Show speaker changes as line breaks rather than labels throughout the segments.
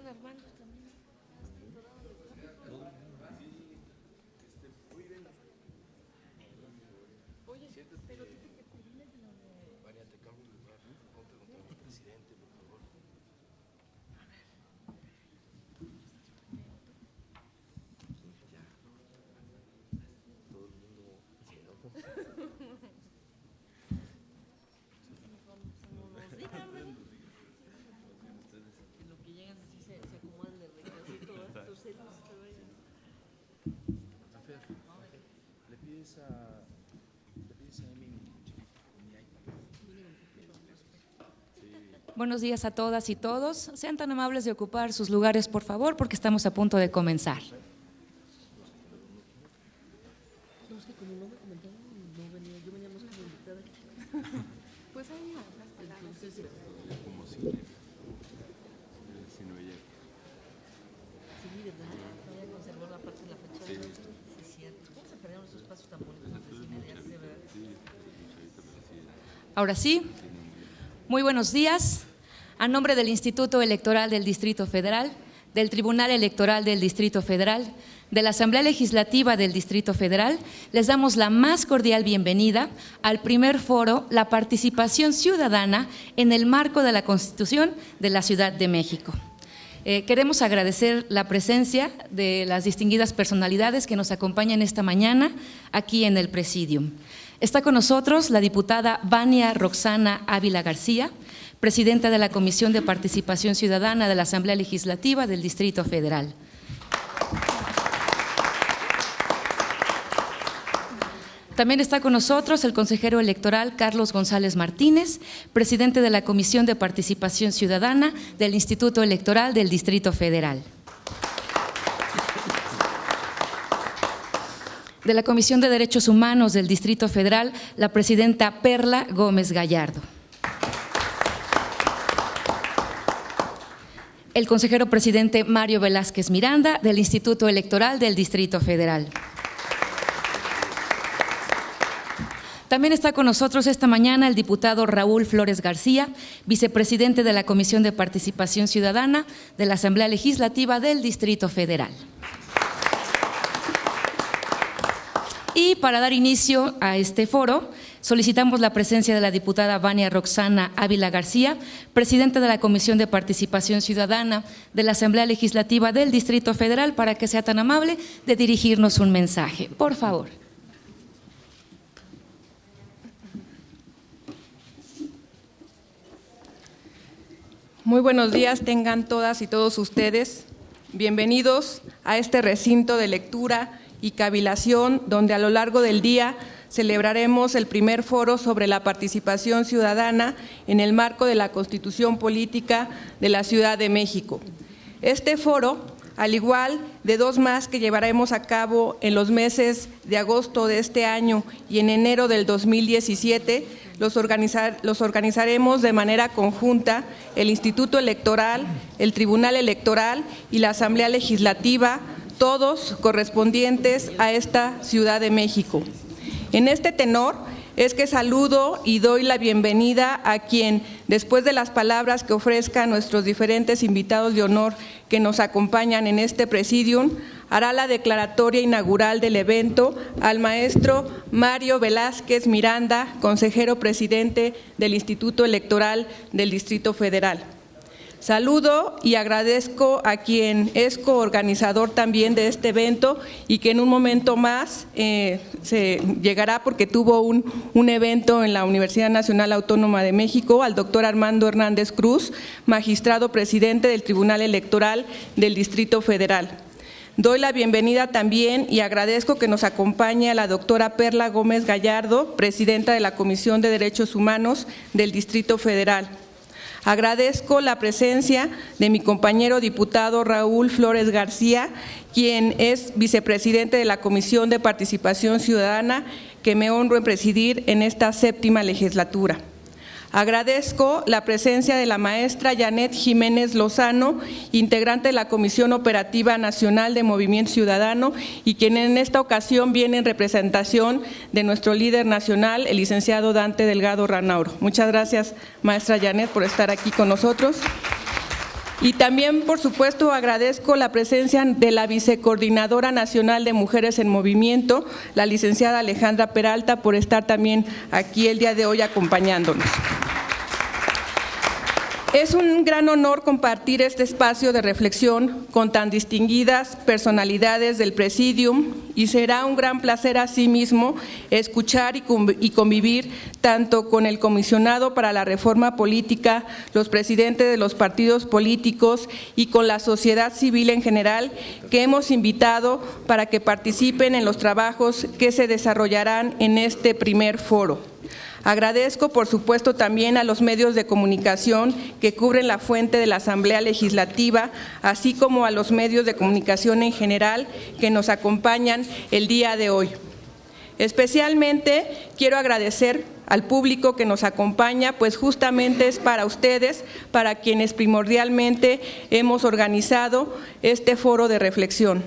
están armando también. Oye, pero tú te vienes de donde…
María, te cambio de lugar, ¿no? Ponte donde el presidente, por favor.
A ver.
Ya. Todo el mundo se enojó.
Dígame. En lo que llegan así se acomodan de recasito, tus celos te vayan.
Le pides a Emi mi iPad.
Buenos días a todas y todos. Sean tan amables de ocupar sus lugares, por favor, porque estamos a punto de comenzar.
No, es que como no me comentaron, no venía, yo venía más como invitada. Pues ahí entonces,
Como siempre. Sino ella.
sí, ¿verdad? Todavía conservó la parte de la fachada. Sí, es cierto. ¿Cómo se perdieron esos espacios tan bonitos de cine de arte, verdad?
Ahora sí, muy buenos días. A nombre del Instituto Electoral del Distrito Federal, del Tribunal Electoral del Distrito Federal, de la Asamblea Legislativa del Distrito Federal, les damos la más cordial bienvenida al primer foro La Participación Ciudadana en el marco de la Constitución de la Ciudad de México. Queremos agradecer la presencia de las distinguidas personalidades que nos acompañan esta mañana aquí en el Presidium. Está con nosotros la diputada Vania Roxana Ávila García, presidenta de la Comisión de Participación Ciudadana de la Asamblea Legislativa del Distrito Federal. También está con nosotros el consejero electoral Carlos González Martínez, presidente de la Comisión de Participación Ciudadana del Instituto Electoral del Distrito Federal. De la Comisión de Derechos Humanos del Distrito Federal, la presidenta Perla Gómez Gallardo. El consejero presidente Mario Velázquez Miranda, del Instituto Electoral del Distrito Federal. También está con nosotros esta mañana el diputado Raúl Flores García, vicepresidente de la Comisión de Participación Ciudadana de la Asamblea Legislativa del Distrito Federal. Y para dar inicio a este foro, solicitamos la presencia de la diputada Vania Roxana Ávila García, presidenta de la Comisión de Participación Ciudadana de la Asamblea Legislativa del Distrito Federal, para que sea tan amable de dirigirnos un mensaje. Por favor.
Muy buenos días tengan todas y todos ustedes. Bienvenidos a este recinto de lectura y cavilación, donde a lo largo del día celebraremos el primer foro sobre la participación ciudadana en el marco de la Constitución Política de la Ciudad de México. Este foro, al igual de dos más que llevaremos a cabo en los meses de agosto de este año y en enero del 2017, los organizaremos de manera conjunta el Instituto Electoral, el Tribunal Electoral y la Asamblea Legislativa, todos correspondientes a esta Ciudad de México. En este tenor es que saludo y doy la bienvenida a quien, después de las palabras que ofrezcan nuestros diferentes invitados de honor que nos acompañan en este presidium, hará la declaratoria inaugural del evento al maestro Mario Velázquez Miranda, consejero presidente del Instituto Electoral del Distrito Federal. Saludo y agradezco a quien es coorganizador también de este evento y que en un momento más se llegará porque tuvo un evento en la Universidad Nacional Autónoma de México, al doctor Armando Hernández Cruz, magistrado presidente del Tribunal Electoral del Distrito Federal. Doy la bienvenida también y agradezco que nos acompañe a la doctora Perla Gómez Gallardo, presidenta de la Comisión de Derechos Humanos del Distrito Federal. Agradezco la presencia de mi compañero diputado Raúl Flores García, quien es vicepresidente de la Comisión de Participación Ciudadana, que me honro en presidir en esta 7ª legislatura. Agradezco la presencia de la maestra Janet Jiménez Lozano, integrante de la Comisión Operativa Nacional de Movimiento Ciudadano y quien en esta ocasión viene en representación de nuestro líder nacional, el licenciado Dante Delgado Ranauro. Muchas gracias, maestra Janet, por estar aquí con nosotros. Y también, por supuesto, agradezco la presencia de la Vicecoordinadora Nacional de Mujeres en Movimiento, la licenciada Alejandra Peralta, por estar también aquí el día de hoy acompañándonos. Es un gran honor compartir este espacio de reflexión con tan distinguidas personalidades del Presidium y será un gran placer asimismo escuchar y convivir tanto con el Comisionado para la Reforma Política, los presidentes de los partidos políticos y con la sociedad civil en general que hemos invitado para que participen en los trabajos que se desarrollarán en este primer foro. Agradezco, por supuesto, también a los medios de comunicación que cubren la fuente de la Asamblea Legislativa, así como a los medios de comunicación en general que nos acompañan el día de hoy. Especialmente quiero agradecer al público que nos acompaña, pues justamente es para ustedes, para quienes primordialmente hemos organizado este foro de reflexión.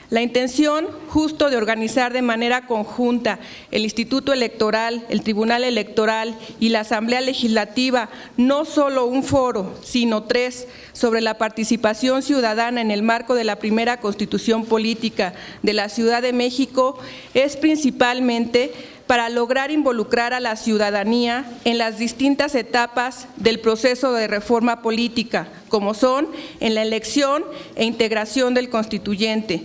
La intención justo de organizar de manera conjunta el Instituto Electoral, el Tribunal Electoral y la Asamblea Legislativa, no solo un foro, sino 3, sobre la participación ciudadana en el marco de la primera Constitución Política de la Ciudad de México, es principalmente para lograr involucrar a la ciudadanía en las distintas etapas del proceso de reforma política, como son en la elección e integración del constituyente,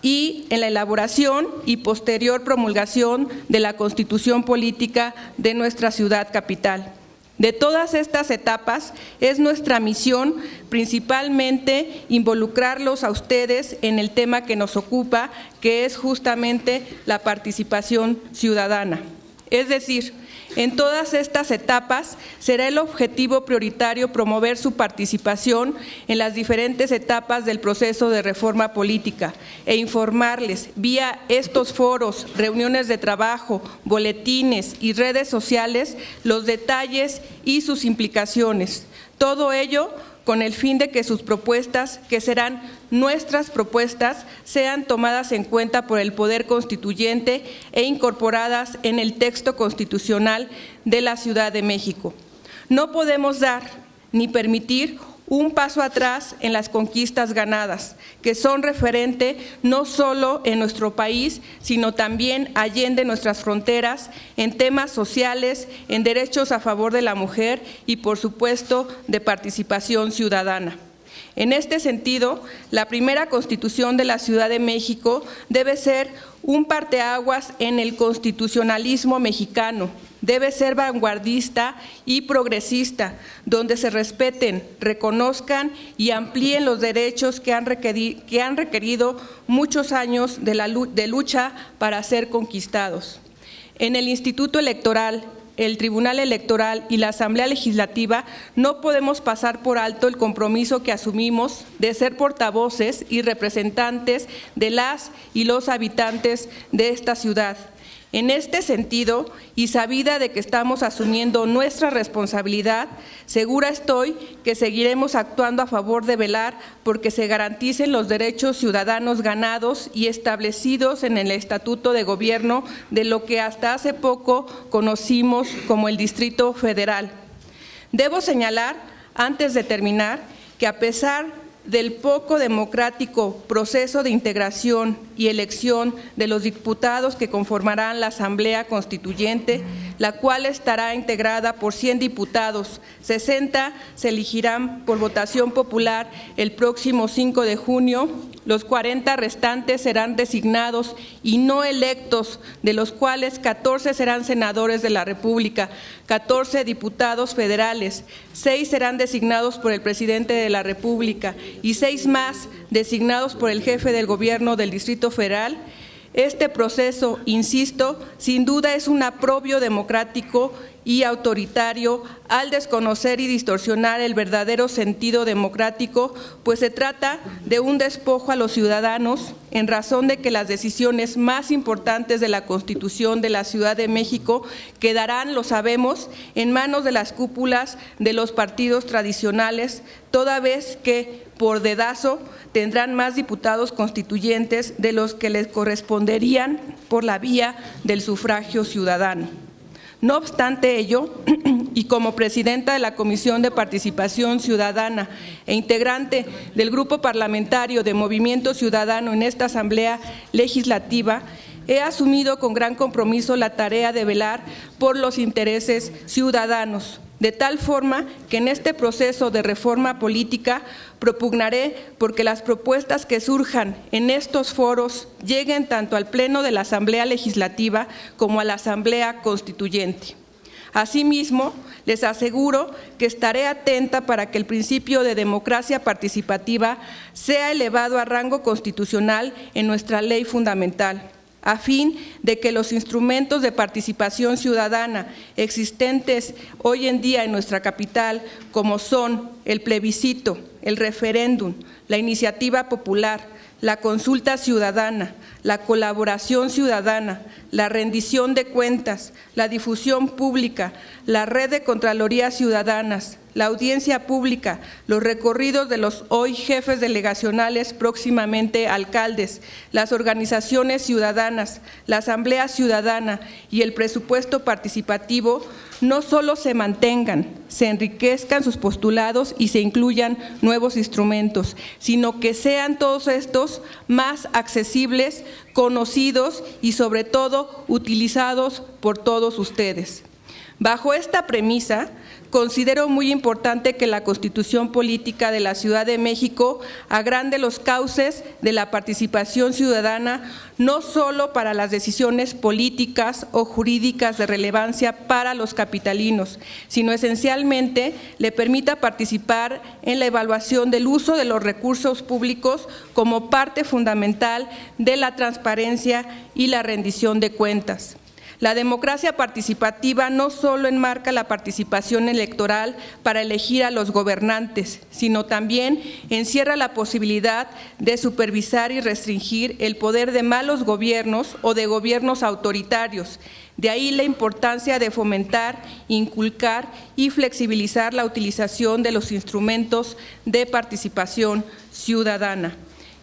y en la elaboración y posterior promulgación de la Constitución Política de nuestra ciudad capital. De todas estas etapas, es nuestra misión principalmente involucrarlos a ustedes en el tema que nos ocupa, que es justamente la participación ciudadana. Es decir, en todas estas etapas será el objetivo prioritario promover su participación en las diferentes etapas del proceso de reforma política e informarles vía estos foros, reuniones de trabajo, boletines y redes sociales los detalles y sus implicaciones. Todo ello con el fin de que sus propuestas, que serán nuestras propuestas, sean tomadas en cuenta por el Poder Constituyente e incorporadas en el texto constitucional de la Ciudad de México. No podemos dar ni permitir un paso atrás en las conquistas ganadas, que son referente no solo en nuestro país, sino también allende nuestras fronteras, en temas sociales, en derechos a favor de la mujer y, por supuesto, de participación ciudadana. En este sentido, la primera Constitución de la Ciudad de México debe ser un parteaguas en el constitucionalismo mexicano. Debe ser vanguardista y progresista, donde se respeten, reconozcan y amplíen los derechos que han requerido muchos años de lucha para ser conquistados. En el Instituto Electoral, el Tribunal Electoral y la Asamblea Legislativa no podemos pasar por alto el compromiso que asumimos de ser portavoces y representantes de las y los habitantes de esta ciudad. En este sentido, y sabida de que estamos asumiendo nuestra responsabilidad, segura estoy que seguiremos actuando a favor de velar porque se garanticen los derechos ciudadanos ganados y establecidos en el Estatuto de Gobierno de lo que hasta hace poco conocimos como el Distrito Federal. Debo señalar, antes de terminar, que a pesar del poco democrático proceso de integración y elección de los diputados que conformarán la Asamblea Constituyente, la cual estará integrada por 100 diputados, 60 se elegirán por votación popular el próximo 5 de junio, los 40 restantes serán designados y no electos, de los cuales 14 serán senadores de la República, 14 diputados federales, 6 serán designados por el presidente de la República y 6 más designados por el jefe del gobierno del Distrito Federal. Este proceso, insisto, sin duda es un aprobio democrático y autoritario al desconocer y distorsionar el verdadero sentido democrático, pues se trata de un despojo a los ciudadanos en razón de que las decisiones más importantes de la Constitución de la Ciudad de México quedarán, lo sabemos, en manos de las cúpulas de los partidos tradicionales, toda vez que por dedazo tendrán más diputados constituyentes de los que les corresponderían por la vía del sufragio ciudadano. No obstante ello, y como presidenta de la Comisión de Participación Ciudadana e integrante del Grupo Parlamentario de Movimiento Ciudadano en esta Asamblea Legislativa, he asumido con gran compromiso la tarea de velar por los intereses ciudadanos, de tal forma que en este proceso de reforma política propugnaré porque las propuestas que surjan en estos foros lleguen tanto al Pleno de la Asamblea Legislativa como a la Asamblea Constituyente. Asimismo, les aseguro que estaré atenta para que el principio de democracia participativa sea elevado a rango constitucional en nuestra ley fundamental, a fin de que los instrumentos de participación ciudadana existentes hoy en día en nuestra capital, como son el plebiscito, el referéndum, la iniciativa popular, la consulta ciudadana, la colaboración ciudadana, la rendición de cuentas, la difusión pública, la red de contralorías ciudadanas, la audiencia pública, los recorridos de los hoy jefes delegacionales, próximamente alcaldes, las organizaciones ciudadanas, la asamblea ciudadana y el presupuesto participativo no solo se mantengan, se enriquezcan sus postulados y se incluyan nuevos instrumentos, sino que sean todos estos más accesibles, conocidos y sobre todo utilizados por todos ustedes. Bajo esta premisa, considero muy importante que la Constitución Política de la Ciudad de México agrande los cauces de la participación ciudadana, no solo para las decisiones políticas o jurídicas de relevancia para los capitalinos, sino esencialmente le permita participar en la evaluación del uso de los recursos públicos como parte fundamental de la transparencia y la rendición de cuentas. La democracia participativa no solo enmarca la participación electoral para elegir a los gobernantes, sino también encierra la posibilidad de supervisar y restringir el poder de malos gobiernos o de gobiernos autoritarios. De ahí la importancia de fomentar, inculcar y flexibilizar la utilización de los instrumentos de participación ciudadana.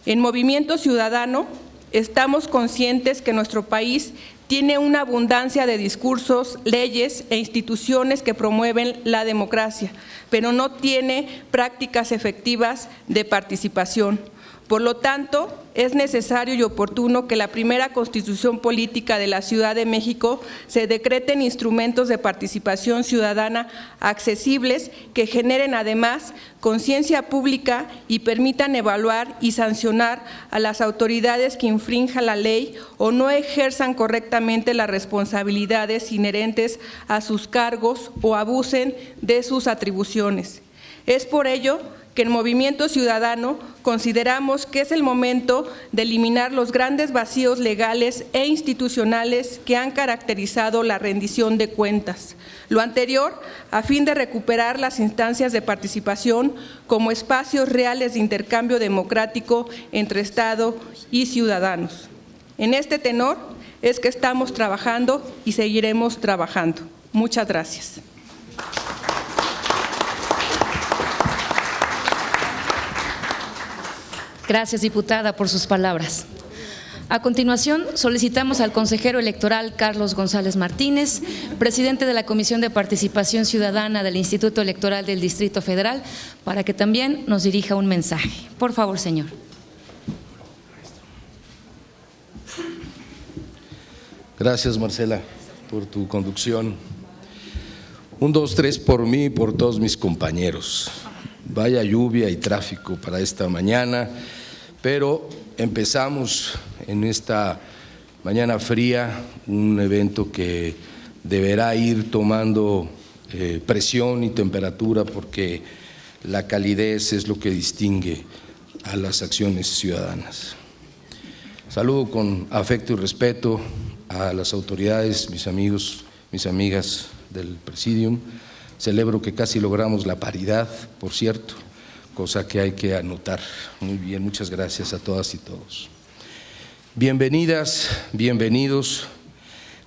En Movimiento Ciudadano estamos conscientes que nuestro país tiene una abundancia de discursos, leyes e instituciones que promueven la democracia, pero no tiene prácticas efectivas de participación. Por lo tanto, es necesario y oportuno que la primera Constitución Política de la Ciudad de México se decreten instrumentos de participación ciudadana accesibles que generen además conciencia pública y permitan evaluar y sancionar a las autoridades que infrinjan la ley o no ejerzan correctamente las responsabilidades inherentes a sus cargos o abusen de sus atribuciones. Es por ello que en Movimiento Ciudadano consideramos que es el momento de eliminar los grandes vacíos legales e institucionales que han caracterizado la rendición de cuentas. Lo anterior, a fin de recuperar las instancias de participación como espacios reales de intercambio democrático entre Estado y ciudadanos. En este tenor es que estamos trabajando y seguiremos trabajando. Muchas gracias.
Gracias, diputada, por sus palabras. A continuación, solicitamos al consejero electoral Carlos González Martínez, presidente de la Comisión de Participación Ciudadana del Instituto Electoral del Distrito Federal, para que también nos dirija un mensaje. Por favor, señor.
Gracias, Marcela, por tu conducción. 1, 2, 3 por mí y por todos mis compañeros. Vaya lluvia y tráfico para esta mañana, pero empezamos en esta mañana fría un evento que deberá ir tomando presión y temperatura porque la calidez es lo que distingue a las acciones ciudadanas. Saludo con afecto y respeto a las autoridades, mis amigos, mis amigas del Presidium. Celebro que casi logramos la paridad, por cierto, cosa que hay que anotar. Muy bien, muchas gracias a todas y todos. Bienvenidas, bienvenidos.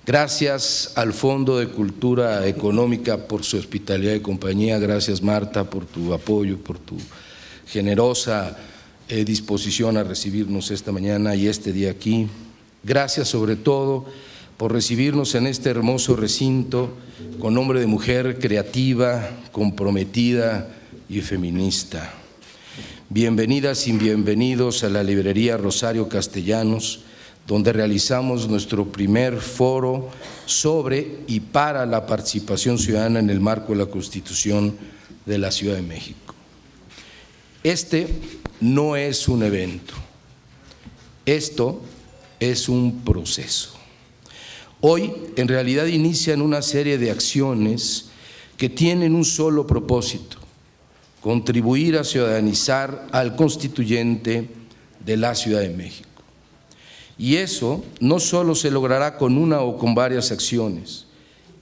Gracias al Fondo de Cultura Económica por su hospitalidad y compañía. Gracias, Marta, por tu apoyo, por tu generosa disposición a recibirnos esta mañana y este día aquí. Gracias sobre todo por recibirnos en este hermoso recinto con nombre de mujer creativa, comprometida y feminista. Bienvenidas y bienvenidos a la librería Rosario Castellanos, donde realizamos nuestro primer foro sobre y para la participación ciudadana en el marco de la Constitución de la Ciudad de México. Este no es un evento, esto es un proceso. Hoy, en realidad, inician una serie de acciones que tienen un solo propósito: contribuir a ciudadanizar al constituyente de la Ciudad de México. Y eso no solo se logrará con una o con varias acciones,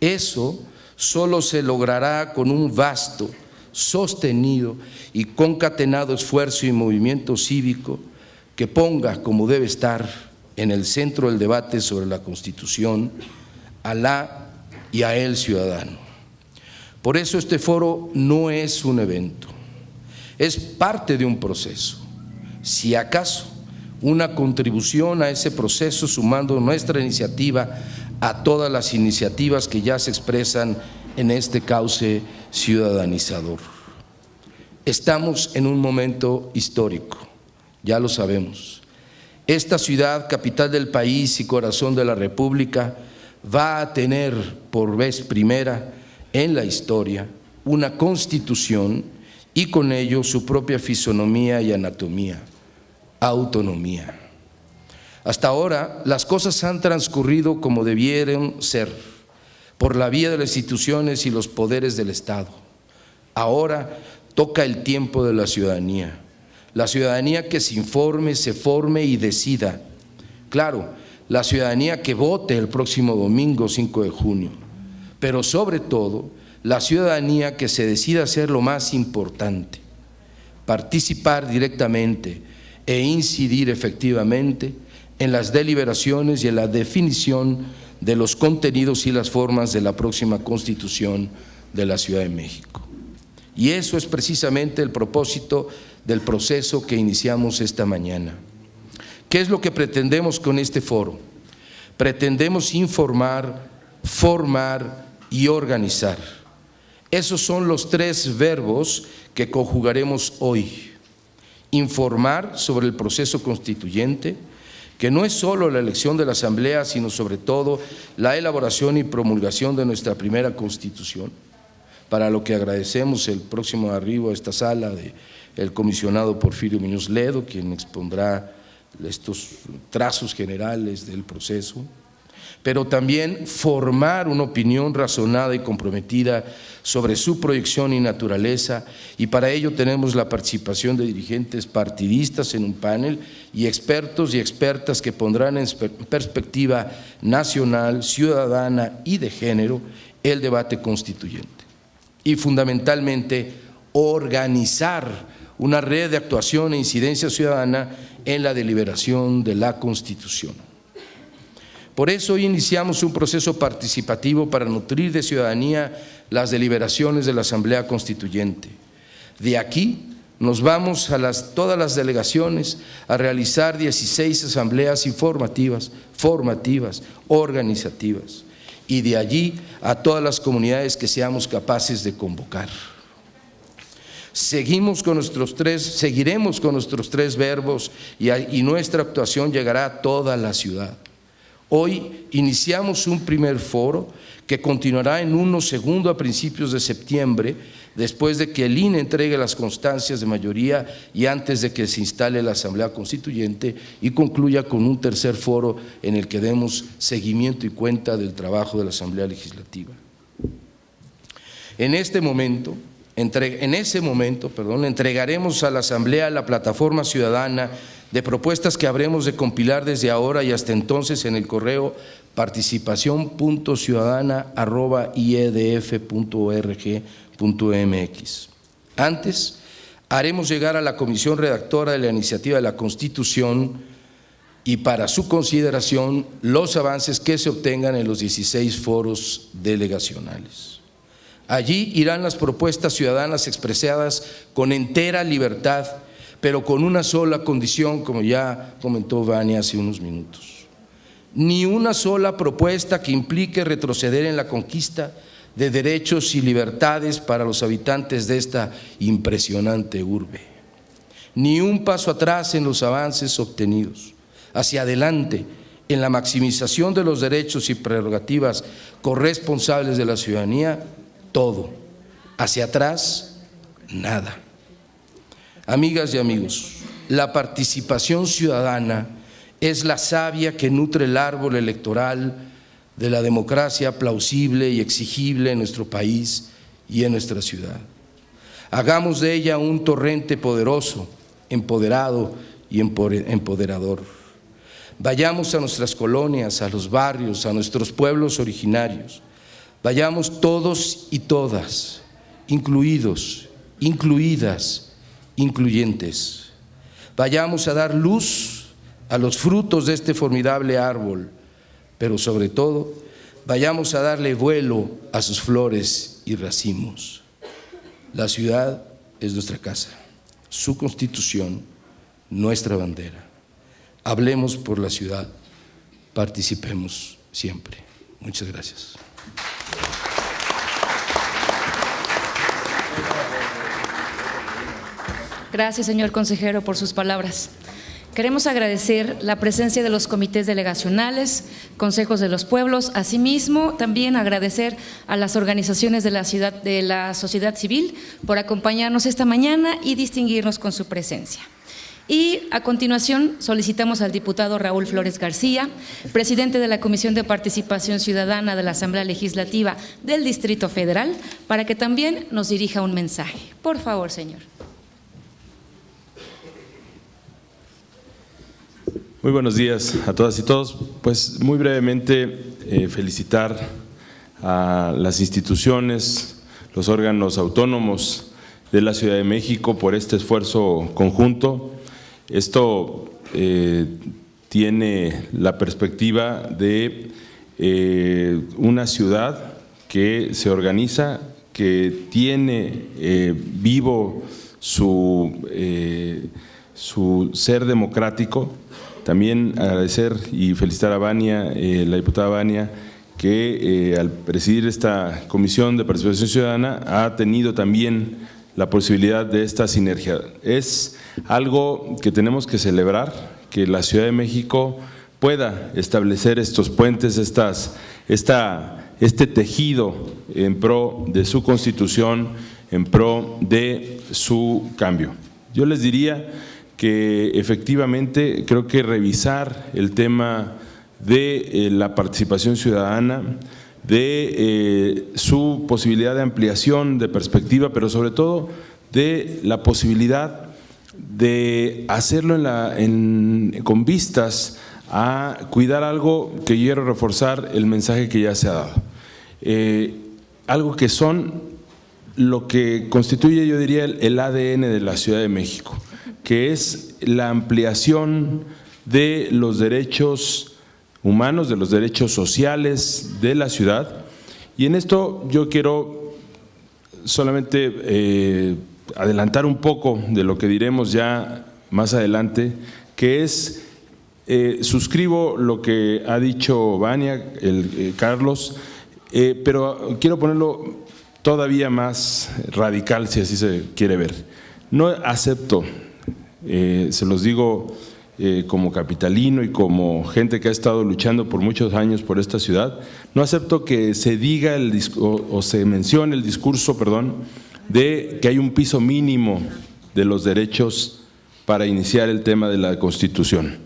eso solo se logrará con un vasto, sostenido y concatenado esfuerzo y movimiento cívico que ponga, como debe estar, en el centro del debate sobre la Constitución a la y a el ciudadano. Por eso este foro no es un evento, es parte de un proceso, si acaso una contribución a ese proceso, sumando nuestra iniciativa a todas las iniciativas que ya se expresan en este cauce ciudadanizador. Estamos en un momento histórico, ya lo sabemos. Esta ciudad, capital del país y corazón de la República, va a tener por vez primera en la historia una constitución y con ello su propia fisonomía y anatomía, autonomía. Hasta ahora las cosas han transcurrido como debieron ser, por la vía de las instituciones y los poderes del Estado. Ahora toca el tiempo de la ciudadanía que se informe, se forme y decida. Claro, la ciudadanía que vote el próximo domingo 5 de junio, pero sobre todo la ciudadanía que se decida hacer lo más importante: participar directamente e incidir efectivamente en las deliberaciones y en la definición de los contenidos y las formas de la próxima Constitución de la Ciudad de México. Y eso es precisamente el propósito del proceso que iniciamos esta mañana. ¿Qué es lo que pretendemos con este foro? Pretendemos informar, formar y organizar. Esos son los tres verbos que conjugaremos hoy. Informar sobre el proceso constituyente, que no es solo la elección de la Asamblea, sino sobre todo la elaboración y promulgación de nuestra primera Constitución, para lo que agradecemos el próximo arribo a esta sala del comisionado Porfirio Muñoz Ledo, quien expondrá estos trazos generales del proceso, pero también formar una opinión razonada y comprometida sobre su proyección y naturaleza, y para ello tenemos la participación de dirigentes partidistas en un panel y expertos y expertas que pondrán en perspectiva nacional, ciudadana y de género el debate constituyente. Y fundamentalmente organizar una red de actuación e incidencia ciudadana en la deliberación de la Constitución. Por eso hoy iniciamos un proceso participativo para nutrir de ciudadanía las deliberaciones de la Asamblea Constituyente. De aquí nos vamos a todas las delegaciones a realizar 16 asambleas informativas, formativas, organizativas, y de allí a todas las comunidades que seamos capaces de convocar. Seguiremos con nuestros tres verbos y nuestra actuación llegará a toda la ciudad. Hoy iniciamos un primer foro que continuará en uno segundo a principios de septiembre, después de que el INE entregue las constancias de mayoría y antes de que se instale la Asamblea Constituyente, y concluya con un tercer foro en el que demos seguimiento y cuenta del trabajo de la Asamblea Legislativa. En ese momento, entregaremos a la Asamblea la plataforma ciudadana de propuestas que habremos de compilar desde ahora y hasta entonces en el correo participación.ciudadana@iedf.org.mx. Antes, haremos llegar a la Comisión Redactora de la Iniciativa de la Constitución y para su consideración los avances que se obtengan en los 16 foros delegacionales. Allí irán las propuestas ciudadanas expresadas con entera libertad, pero con una sola condición, como ya comentó Vania hace unos minutos: ni una sola propuesta que implique retroceder en la conquista de derechos y libertades para los habitantes de esta impresionante urbe. Ni un paso atrás en los avances obtenidos, hacia adelante en la maximización de los derechos y prerrogativas corresponsables de la ciudadanía, todo. Hacia atrás, nada. Amigas y amigos, la participación ciudadana es la savia que nutre el árbol electoral de la democracia plausible y exigible en nuestro país y en nuestra ciudad. Hagamos de ella un torrente poderoso, empoderado y empoderador. Vayamos a nuestras colonias, a los barrios, a nuestros pueblos originarios. Vayamos todos y todas, incluidos, incluidas, incluyentes. Vayamos a dar luz a los frutos de este formidable árbol, pero sobre todo, vayamos a darle vuelo a sus flores y racimos. La ciudad es nuestra casa, su constitución, nuestra bandera. Hablemos por la ciudad, participemos siempre. Muchas gracias.
Gracias, señor consejero, por sus palabras. Queremos agradecer la presencia de los comités delegacionales, consejos de los pueblos, asimismo también agradecer a las organizaciones de la sociedad civil por acompañarnos esta mañana y distinguirnos con su presencia. Y a continuación solicitamos al diputado Raúl Flores García, presidente de la Comisión de Participación Ciudadana de la Asamblea Legislativa del Distrito Federal, para que también nos dirija un mensaje. Por favor, señor.
Muy buenos días a todas y todos. Pues muy brevemente felicitar a las instituciones, los órganos autónomos de la Ciudad de México por este esfuerzo conjunto. Esto tiene la perspectiva de una ciudad que se organiza, que tiene vivo su ser democrático. También agradecer y felicitar a Vania, la diputada Vania, que al presidir esta Comisión de Participación Ciudadana ha tenido también la posibilidad de esta sinergia. Es algo que tenemos que celebrar, que la Ciudad de México pueda establecer estos puentes, este tejido en pro de su Constitución, en pro de su cambio. Yo les diría que efectivamente creo que revisar el tema de la participación ciudadana, de su posibilidad de ampliación de perspectiva, pero sobre todo de la posibilidad de hacerlo con vistas a cuidar algo que quiero reforzar, el mensaje que ya se ha dado. Algo que son lo que constituye, yo diría, el ADN de la Ciudad de México, que es la ampliación de los derechos humanos, de los derechos sociales de la ciudad. Y en esto yo quiero solamente adelantar un poco de lo que diremos ya más adelante, que es, suscribo lo que ha dicho Vania, Carlos, pero quiero ponerlo todavía más radical, si así se quiere ver. No acepto, se los digo como capitalino y como gente que ha estado luchando por muchos años por esta ciudad, no acepto que se diga o se mencione el discurso, de que hay un piso mínimo de los derechos para iniciar el tema de la Constitución.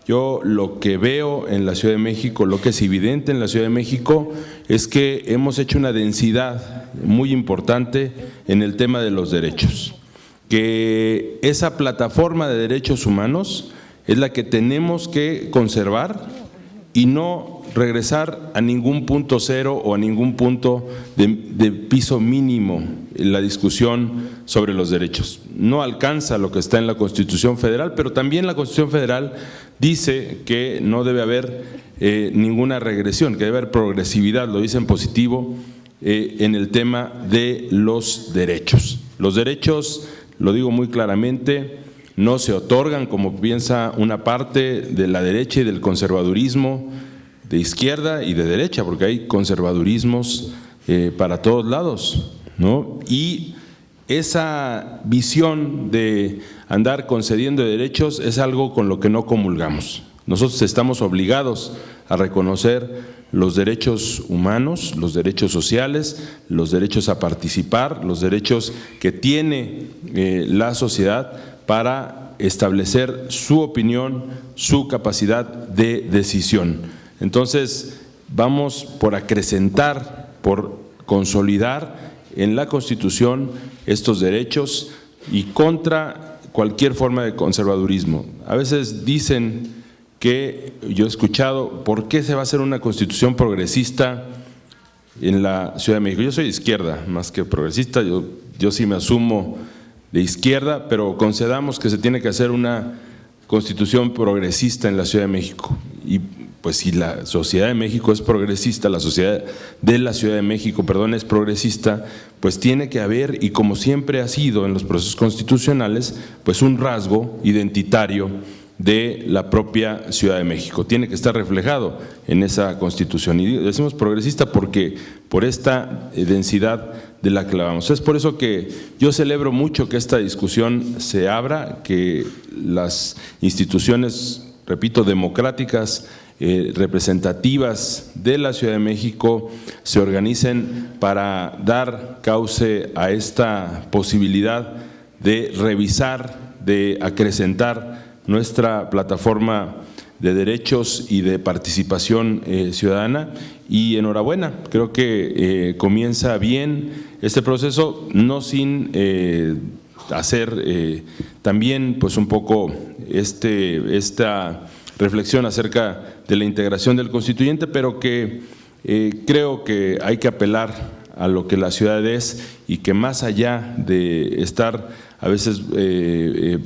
Yo lo que veo en la Ciudad de México, lo que es evidente en la Ciudad de México, es que hemos hecho una densidad muy importante en el tema de los derechos, que esa plataforma de derechos humanos es la que tenemos que conservar y no regresar a ningún punto cero o a ningún punto de piso mínimo en la discusión sobre los derechos. No alcanza lo que está en la Constitución Federal, pero también la Constitución Federal dice que no debe haber ninguna regresión, que debe haber progresividad, lo dice en positivo, en el tema de los derechos. Los derechos, lo digo muy claramente, no se otorgan como piensa una parte de la derecha y del conservadurismo, de izquierda y de derecha, porque hay conservadurismos para todos lados, ¿no? Y esa visión de andar concediendo derechos es algo con lo que no comulgamos. Nosotros estamos obligados a reconocer los derechos humanos, los derechos sociales, los derechos a participar, los derechos que tiene la sociedad para establecer su opinión, su capacidad de decisión. Entonces, vamos por acrecentar, por consolidar en la Constitución estos derechos y contra cualquier forma de conservadurismo. A veces dicen que yo he escuchado, ¿por qué se va a hacer una Constitución progresista en la Ciudad de México? Yo soy de izquierda, más que progresista, yo sí me asumo de izquierda, pero concedamos que se tiene que hacer una Constitución progresista en la Ciudad de México. Y pues si la sociedad de México es progresista, la sociedad de la Ciudad de México, perdón, es progresista, pues tiene que haber, y como siempre ha sido en los procesos constitucionales, pues un rasgo identitario de la propia Ciudad de México. Tiene que estar reflejado en esa Constitución. Y decimos progresista porque por esta densidad de la que hablamos. Es por eso que yo celebro mucho que esta discusión se abra, que las instituciones, repito, democráticas, representativas de la Ciudad de México se organicen para dar cauce a esta posibilidad de revisar, de acrecentar nuestra plataforma de derechos y de participación ciudadana. Y enhorabuena, creo que comienza bien este proceso, no sin hacer también pues un poco esta reflexión acerca de la integración del constituyente, pero que creo que hay que apelar a lo que la ciudad es y que más allá de estar a veces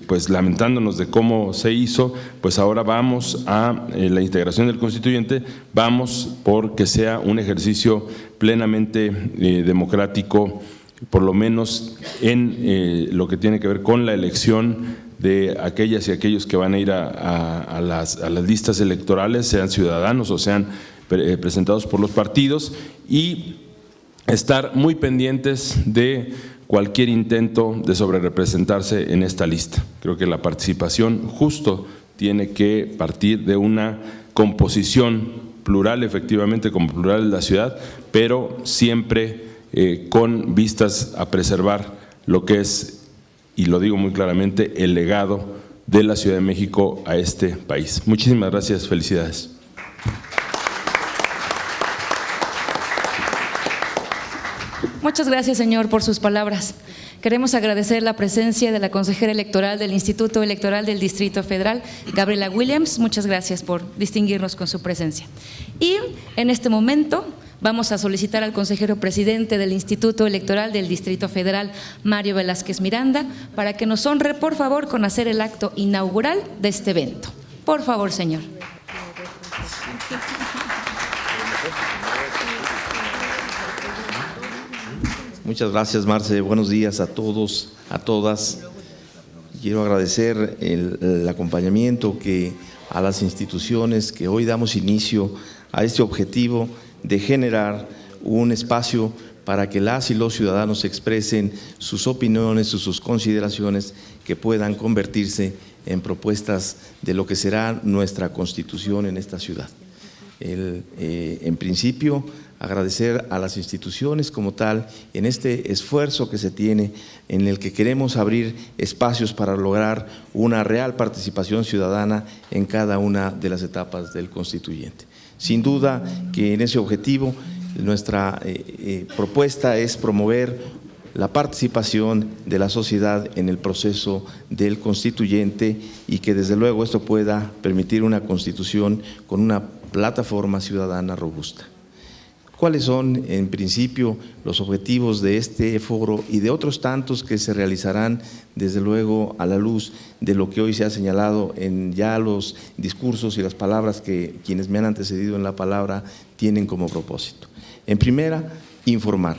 pues lamentándonos de cómo se hizo, pues ahora vamos a la integración del constituyente, vamos por que sea un ejercicio plenamente democrático, por lo menos en lo que tiene que ver con la elección de aquellas y aquellos que van a ir a las listas electorales, sean ciudadanos o sean presentados por los partidos, y estar muy pendientes de cualquier intento de sobrerepresentarse en esta lista. Creo que la participación justo tiene que partir de una composición plural, efectivamente como plural de la ciudad, pero siempre con vistas a preservar lo que es, y lo digo muy claramente, el legado de la Ciudad de México a este país. Muchísimas gracias, felicidades.
Muchas gracias, señor, por sus palabras. Queremos agradecer la presencia de la consejera electoral del Instituto Electoral del Distrito Federal, Gabriela Williams. Muchas gracias por distinguirnos con su presencia. Y en este momento vamos a solicitar al consejero presidente del Instituto Electoral del Distrito Federal, Mario Velázquez Miranda, para que nos honre, por favor, con hacer el acto inaugural de este evento. Por favor, señor.
Muchas gracias, Marce. Buenos días a todos, a todas. Quiero agradecer el acompañamiento a las instituciones que hoy damos inicio a este objetivo de generar un espacio para que las y los ciudadanos expresen sus opiniones, sus consideraciones que puedan convertirse en propuestas de lo que será nuestra Constitución en esta ciudad. En principio, agradecer a las instituciones como tal en este esfuerzo que se tiene, en el que queremos abrir espacios para lograr una real participación ciudadana en cada una de las etapas del constituyente. Sin duda que en ese objetivo nuestra propuesta es promover la participación de la sociedad en el proceso del constituyente y que desde luego esto pueda permitir una constitución con una plataforma ciudadana robusta. ¿Cuáles son, en principio, los objetivos de este foro y de otros tantos que se realizarán, desde luego, a la luz de lo que hoy se ha señalado en ya los discursos y las palabras que quienes me han antecedido en la palabra tienen como propósito? En primera, informar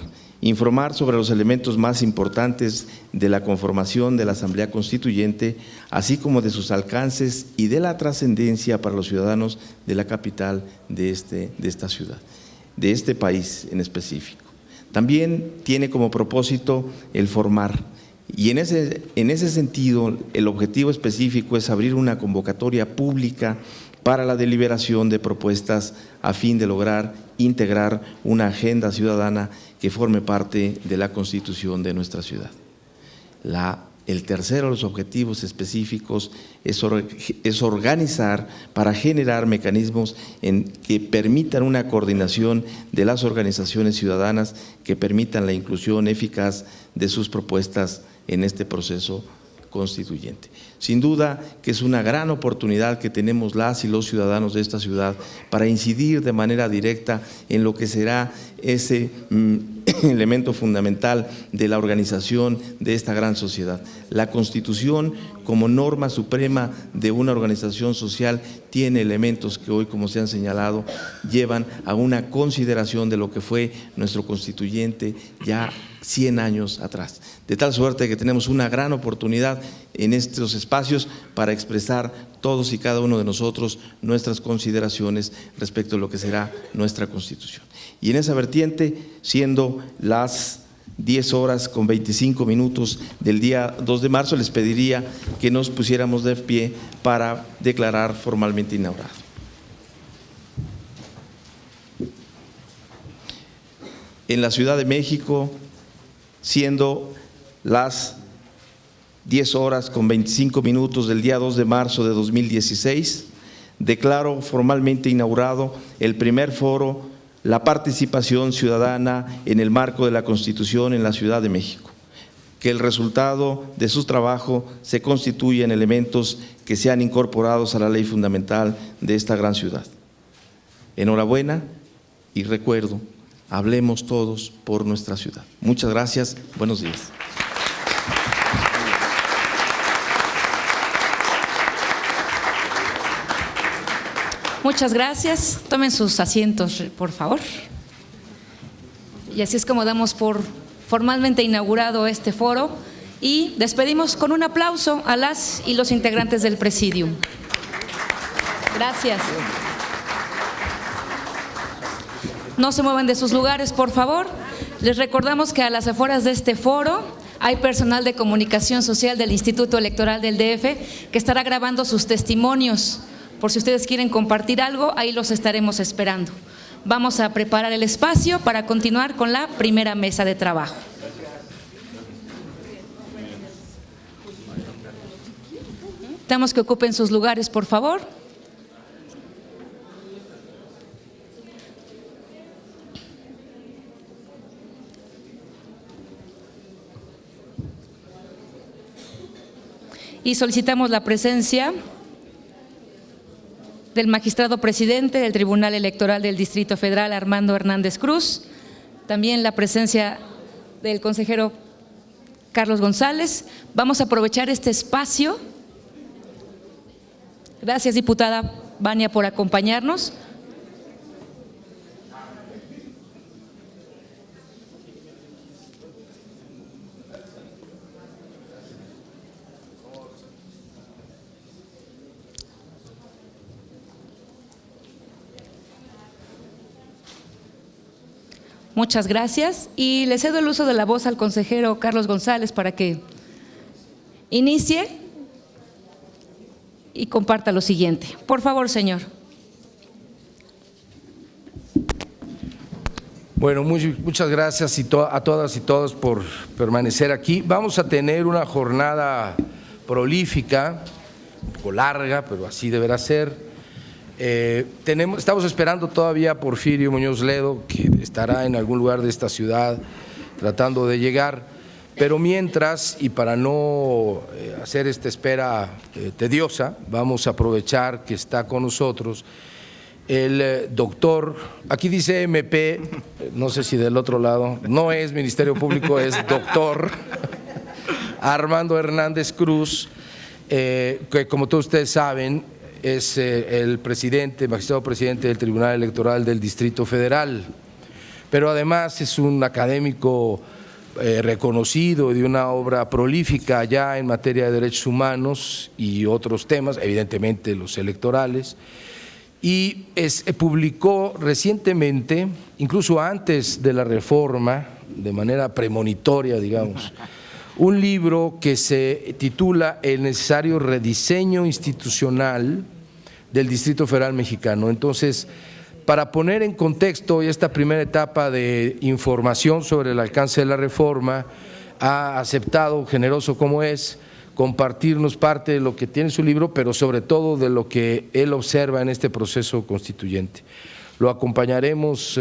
sobre los elementos más importantes de la conformación de la Asamblea Constituyente, así como de sus alcances y de la trascendencia para los ciudadanos de la capital de esta ciudad, de este país en específico. También tiene como propósito el formar. Y en ese sentido, el objetivo específico es abrir una convocatoria pública para la deliberación de propuestas a fin de lograr integrar una agenda ciudadana que forme parte de la Constitución de nuestra ciudad. El tercero de los objetivos específicos es organizar para generar mecanismos que permitan una coordinación de las organizaciones ciudadanas que permitan la inclusión eficaz de sus propuestas en este proceso constituyente. Sin duda que es una gran oportunidad que tenemos las y los ciudadanos de esta ciudad para incidir de manera directa en lo que será ese elemento fundamental de la organización de esta gran sociedad. La Constitución, como norma suprema de una organización social, tiene elementos que hoy, como se han señalado, llevan a una consideración de lo que fue nuestro constituyente ya 100 años atrás. De tal suerte que tenemos una gran oportunidad en estos espacios para expresar todos y cada uno de nosotros nuestras consideraciones respecto a lo que será nuestra Constitución. Y en esa vertiente, siendo las 10:25 del día 2 de marzo, les pediría que nos pusiéramos de pie para declarar formalmente inaugurado. En la Ciudad de México, siendo las 10:25 del día 2 de marzo de 2016, declaro formalmente inaugurado el primer foro La Participación Ciudadana en el marco de la Constitución en la Ciudad de México. Que el resultado de su trabajo se constituya en elementos que sean incorporados a la ley fundamental de esta gran ciudad. Enhorabuena y recuerdo, hablemos todos por nuestra ciudad. Muchas gracias, buenos días.
Muchas gracias. Tomen sus asientos, por favor. Y así es como damos por formalmente inaugurado este foro y despedimos con un aplauso a las y los integrantes del Presidium. Gracias. No se muevan de sus lugares, por favor. Les recordamos que a las afueras de este foro hay personal de comunicación social del Instituto Electoral del DF que estará grabando sus testimonios. Por si ustedes quieren compartir algo, ahí los estaremos esperando. Vamos a preparar el espacio para continuar con la primera mesa de trabajo. Necesitamos que ocupen sus lugares, por favor. Y solicitamos la presencia del magistrado presidente del Tribunal Electoral del Distrito Federal, Armando Hernández Cruz, también la presencia del consejero Carlos González. Vamos a aprovechar este espacio. Gracias, diputada Vania, por acompañarnos. Muchas gracias y le cedo el uso de la voz al consejero Carlos González para que inicie y comparta lo siguiente. Por favor, señor.
Bueno, muchas gracias a todas y todos por permanecer aquí. Vamos a tener una jornada prolífica, un poco larga, pero así deberá ser. Estamos esperando todavía a Porfirio Muñoz Ledo, que estará en algún lugar de esta ciudad tratando de llegar, pero mientras, y para no hacer esta espera tediosa, vamos a aprovechar que está con nosotros el doctor, aquí dice MP, no sé si del otro lado, no es Ministerio Público, es doctor Armando Hernández Cruz, que como todos ustedes saben, es el magistrado presidente del Tribunal Electoral del Distrito Federal, pero además es un académico reconocido de una obra prolífica ya en materia de derechos humanos y otros temas, evidentemente los electorales, y publicó recientemente, incluso antes de la reforma de manera premonitoria, digamos, un libro que se titula El necesario rediseño institucional del Distrito Federal Mexicano. Entonces, para poner en contexto esta primera etapa de información sobre el alcance de la reforma, ha aceptado, generoso como es, compartirnos parte de lo que tiene su libro, pero sobre todo de lo que él observa en este proceso constituyente. Lo acompañaremos,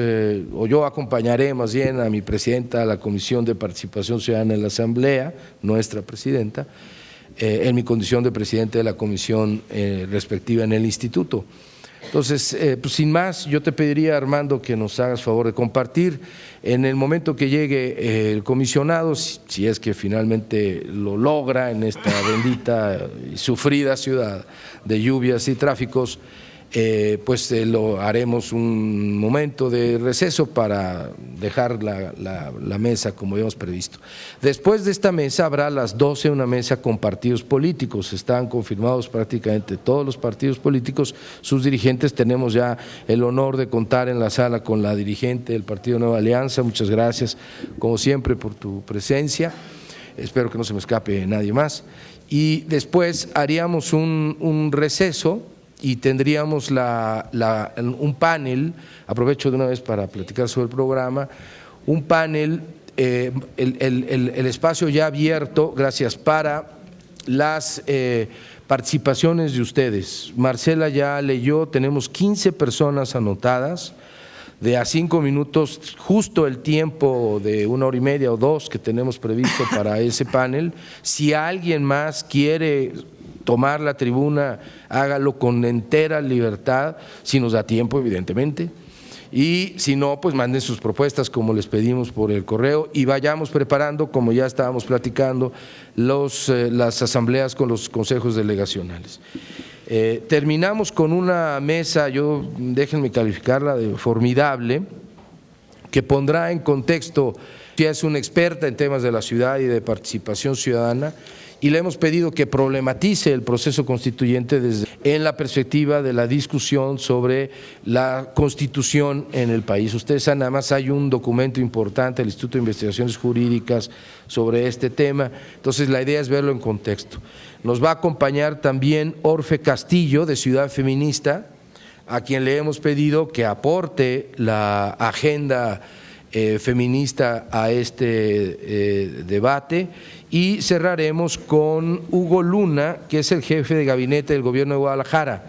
o yo acompañaré más bien a mi presidenta de la Comisión de Participación Ciudadana en la Asamblea, nuestra presidenta, en mi condición de presidente de la comisión respectiva en el instituto. Entonces, pues sin más, yo te pediría, Armando, que nos hagas favor de compartir. En el momento que llegue el comisionado, si es que finalmente lo logra en esta bendita y sufrida ciudad de lluvias y tráficos, pues lo haremos un momento de receso para dejar la mesa como habíamos previsto. Después de esta mesa habrá a las 12 una mesa con partidos políticos, están confirmados prácticamente todos los partidos políticos, sus dirigentes. Tenemos ya el honor de contar en la sala con la dirigente del Partido Nueva Alianza. Muchas gracias como siempre por tu presencia, espero que no se me escape nadie más. Y después haríamos un receso y tendríamos un panel, aprovecho de una vez para platicar sobre el programa, un panel, el espacio ya abierto, gracias, para las participaciones de ustedes. Marcela ya leyó, tenemos 15 personas anotadas, de a 5 minutos, justo el tiempo de 1 hora y media o 2 que tenemos previsto para ese panel. Si alguien más quiere tomar la tribuna, hágalo con entera libertad, si nos da tiempo, evidentemente, y si no, pues manden sus propuestas como les pedimos por el correo y vayamos preparando, como ya estábamos platicando, las asambleas con los consejos delegacionales. Terminamos con una mesa, déjenme calificarla de formidable, que pondrá en contexto, ya es una experta en temas de la ciudad y de participación ciudadana, y le hemos pedido que problematice el proceso constituyente en la perspectiva de la discusión sobre la Constitución en el país. Ustedes saben, además hay un documento importante del Instituto de Investigaciones Jurídicas sobre este tema, entonces la idea es verlo en contexto. Nos va a acompañar también Orfe Castillo, de Ciudad Feminista, a quien le hemos pedido que aporte la agenda feminista a este debate, y cerraremos con Hugo Luna, que es el jefe de gabinete del gobierno de Guadalajara.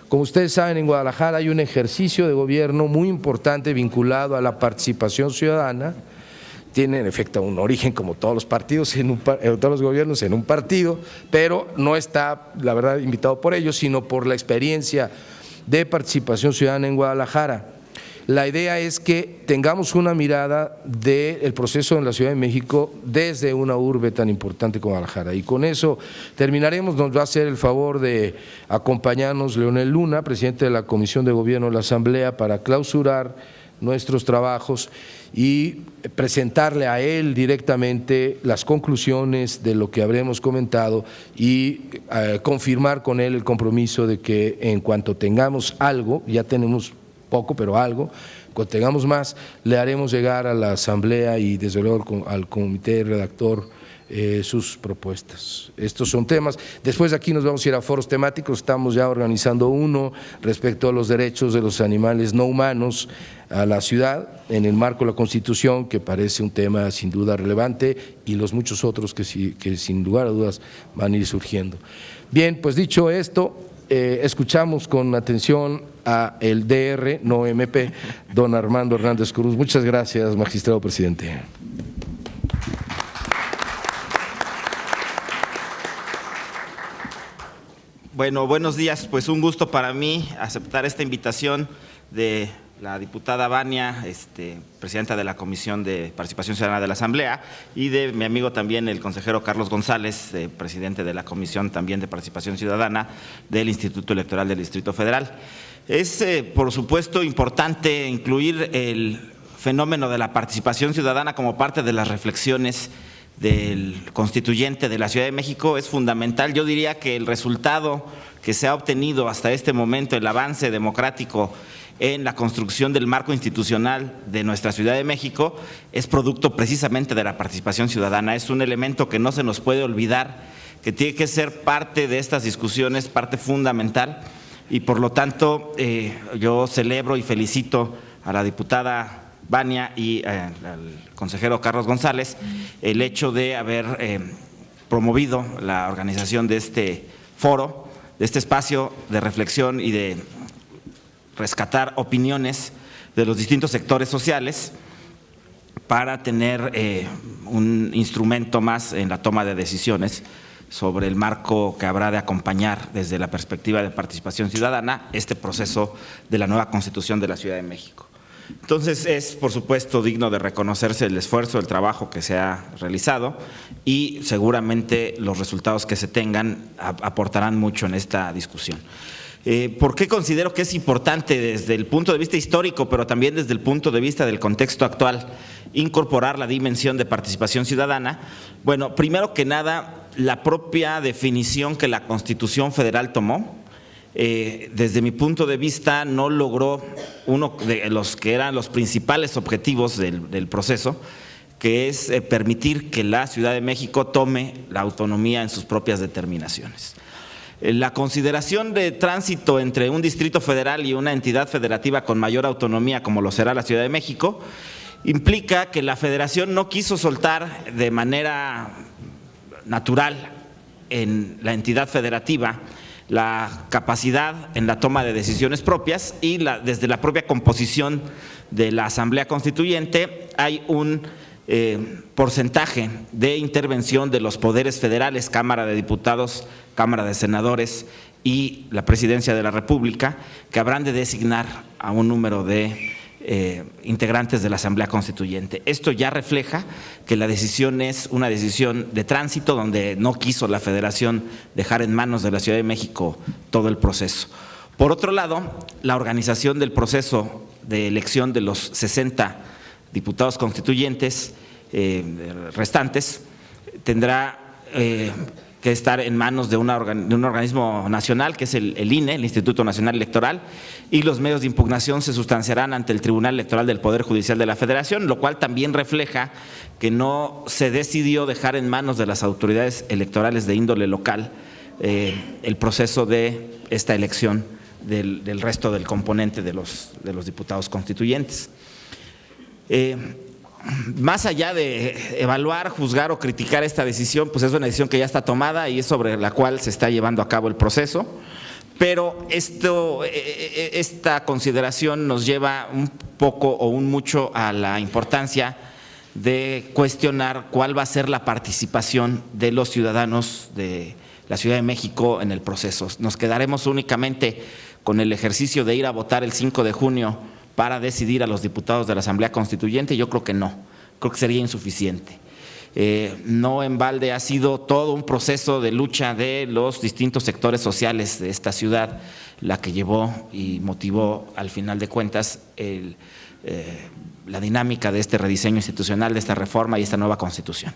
Como ustedes saben, en Guadalajara hay un ejercicio de gobierno muy importante vinculado a la participación ciudadana. Tiene en efecto un origen, como todos los partidos, todos los gobiernos, en un partido, pero no está, la verdad, invitado por ellos, sino por la experiencia de participación ciudadana en Guadalajara. La idea es que tengamos una mirada del proceso en la Ciudad de México desde una urbe tan importante como Guadalajara. Y con eso terminaremos. Nos va a hacer el favor de acompañarnos Leonel Luna, presidente de la Comisión de Gobierno de la Asamblea, para clausurar nuestros trabajos y presentarle a él directamente las conclusiones de lo que habremos comentado y confirmar con él el compromiso de que en cuanto tengamos algo, ya tenemos poco, pero algo, cuando tengamos más, le haremos llegar a la Asamblea y desde luego al comité redactor sus propuestas. Estos son temas. Después de aquí nos vamos a ir a foros temáticos, estamos ya organizando uno respecto a los derechos de los animales no humanos a la ciudad, en el marco de la Constitución, que parece un tema sin duda relevante, y los muchos otros que sin lugar a dudas van a ir surgiendo. Bien, pues dicho esto, escuchamos con atención a el DR, no MP, don Armando Hernández Cruz. Muchas gracias, magistrado presidente.
Bueno, buenos días. Pues un gusto para mí aceptar esta invitación de la diputada Vania, presidenta de la Comisión de Participación Ciudadana de la Asamblea, y de mi amigo también el consejero Carlos González, presidente de la Comisión también de Participación Ciudadana del Instituto Electoral del Distrito Federal. Es, por supuesto, importante incluir el fenómeno de la participación ciudadana como parte de las reflexiones del constituyente de la Ciudad de México. Es fundamental. Yo diría que el resultado que se ha obtenido hasta este momento, el avance democrático en la construcción del marco institucional de nuestra Ciudad de México es producto precisamente de la participación ciudadana. Es un elemento que no se nos puede olvidar, que tiene que ser parte de estas discusiones, parte fundamental, y por lo tanto yo celebro y felicito a la diputada Vania y al consejero Carlos González el hecho de haber promovido la organización de este foro, de este espacio de reflexión y de rescatar opiniones de los distintos sectores sociales para tener un instrumento más en la toma de decisiones sobre el marco que habrá de acompañar desde la perspectiva de participación ciudadana este proceso de la nueva Constitución de la Ciudad de México. Entonces es, por supuesto, digno de reconocerse el esfuerzo, el trabajo que se ha realizado y seguramente los resultados que se tengan aportarán mucho en esta discusión. ¿Por qué considero que es importante desde el punto de vista histórico, pero también desde el punto de vista del contexto actual, incorporar la dimensión de participación ciudadana? Bueno, primero que nada, la propia definición que la Constitución Federal tomó, desde mi punto de vista, no logró uno de los que eran los principales objetivos del proceso, que es permitir que la Ciudad de México tome la autonomía en sus propias determinaciones. La consideración de tránsito entre un distrito federal y una entidad federativa con mayor autonomía, como lo será la Ciudad de México, implica que la Federación no quiso soltar de manera natural en la entidad federativa la capacidad en la toma de decisiones propias y desde la propia composición de la Asamblea Constituyente hay un porcentaje de intervención de los poderes federales, Cámara de Diputados, Cámara de Senadores y la Presidencia de la República, que habrán de designar a un número de integrantes de la Asamblea Constituyente. Esto ya refleja que la decisión es una decisión de tránsito donde no quiso la Federación dejar en manos de la Ciudad de México todo el proceso. Por otro lado, la organización del proceso de elección de los 60 diputados constituyentes restantes tendrá que estar en manos de un organismo nacional, que es el INE, el Instituto Nacional Electoral, y los medios de impugnación se sustanciarán ante el Tribunal Electoral del Poder Judicial de la Federación, lo cual también refleja que no se decidió dejar en manos de las autoridades electorales de índole local el proceso de esta elección del resto del componente de los diputados constituyentes. Más allá de evaluar, juzgar o criticar esta decisión, pues es una decisión que ya está tomada y es sobre la cual se está llevando a cabo el proceso, pero esta consideración nos lleva un poco o un mucho a la importancia de cuestionar cuál va a ser la participación de los ciudadanos de la Ciudad de México en el proceso. ¿Nos quedaremos únicamente con el ejercicio de ir a votar el 5 de junio para decidir a los diputados de la Asamblea Constituyente? Yo creo que no, creo que sería insuficiente. No en balde ha sido todo un proceso de lucha de los distintos sectores sociales de esta ciudad la que llevó y motivó al final de cuentas la dinámica de este rediseño institucional, de esta reforma y esta nueva Constitución.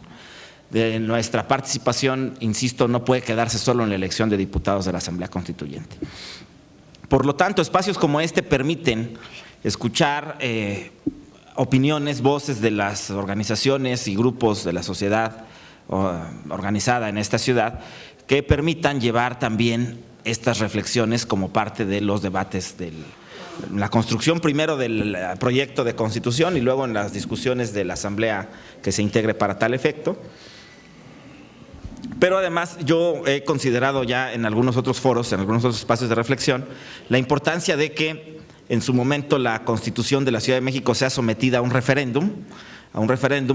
De nuestra participación, insisto, no puede quedarse solo en la elección de diputados de la Asamblea Constituyente. Por lo tanto, espacios como este permiten escuchar opiniones, voces de las organizaciones y grupos de la sociedad organizada en esta ciudad que permitan llevar también estas reflexiones como parte de los debates de la construcción primero del proyecto de Constitución y luego en las discusiones de la Asamblea que se integre para tal efecto. Pero además yo he considerado ya en algunos otros foros, en algunos otros espacios de reflexión, la importancia de que en su momento la Constitución de la Ciudad de México sea sometida a un referéndum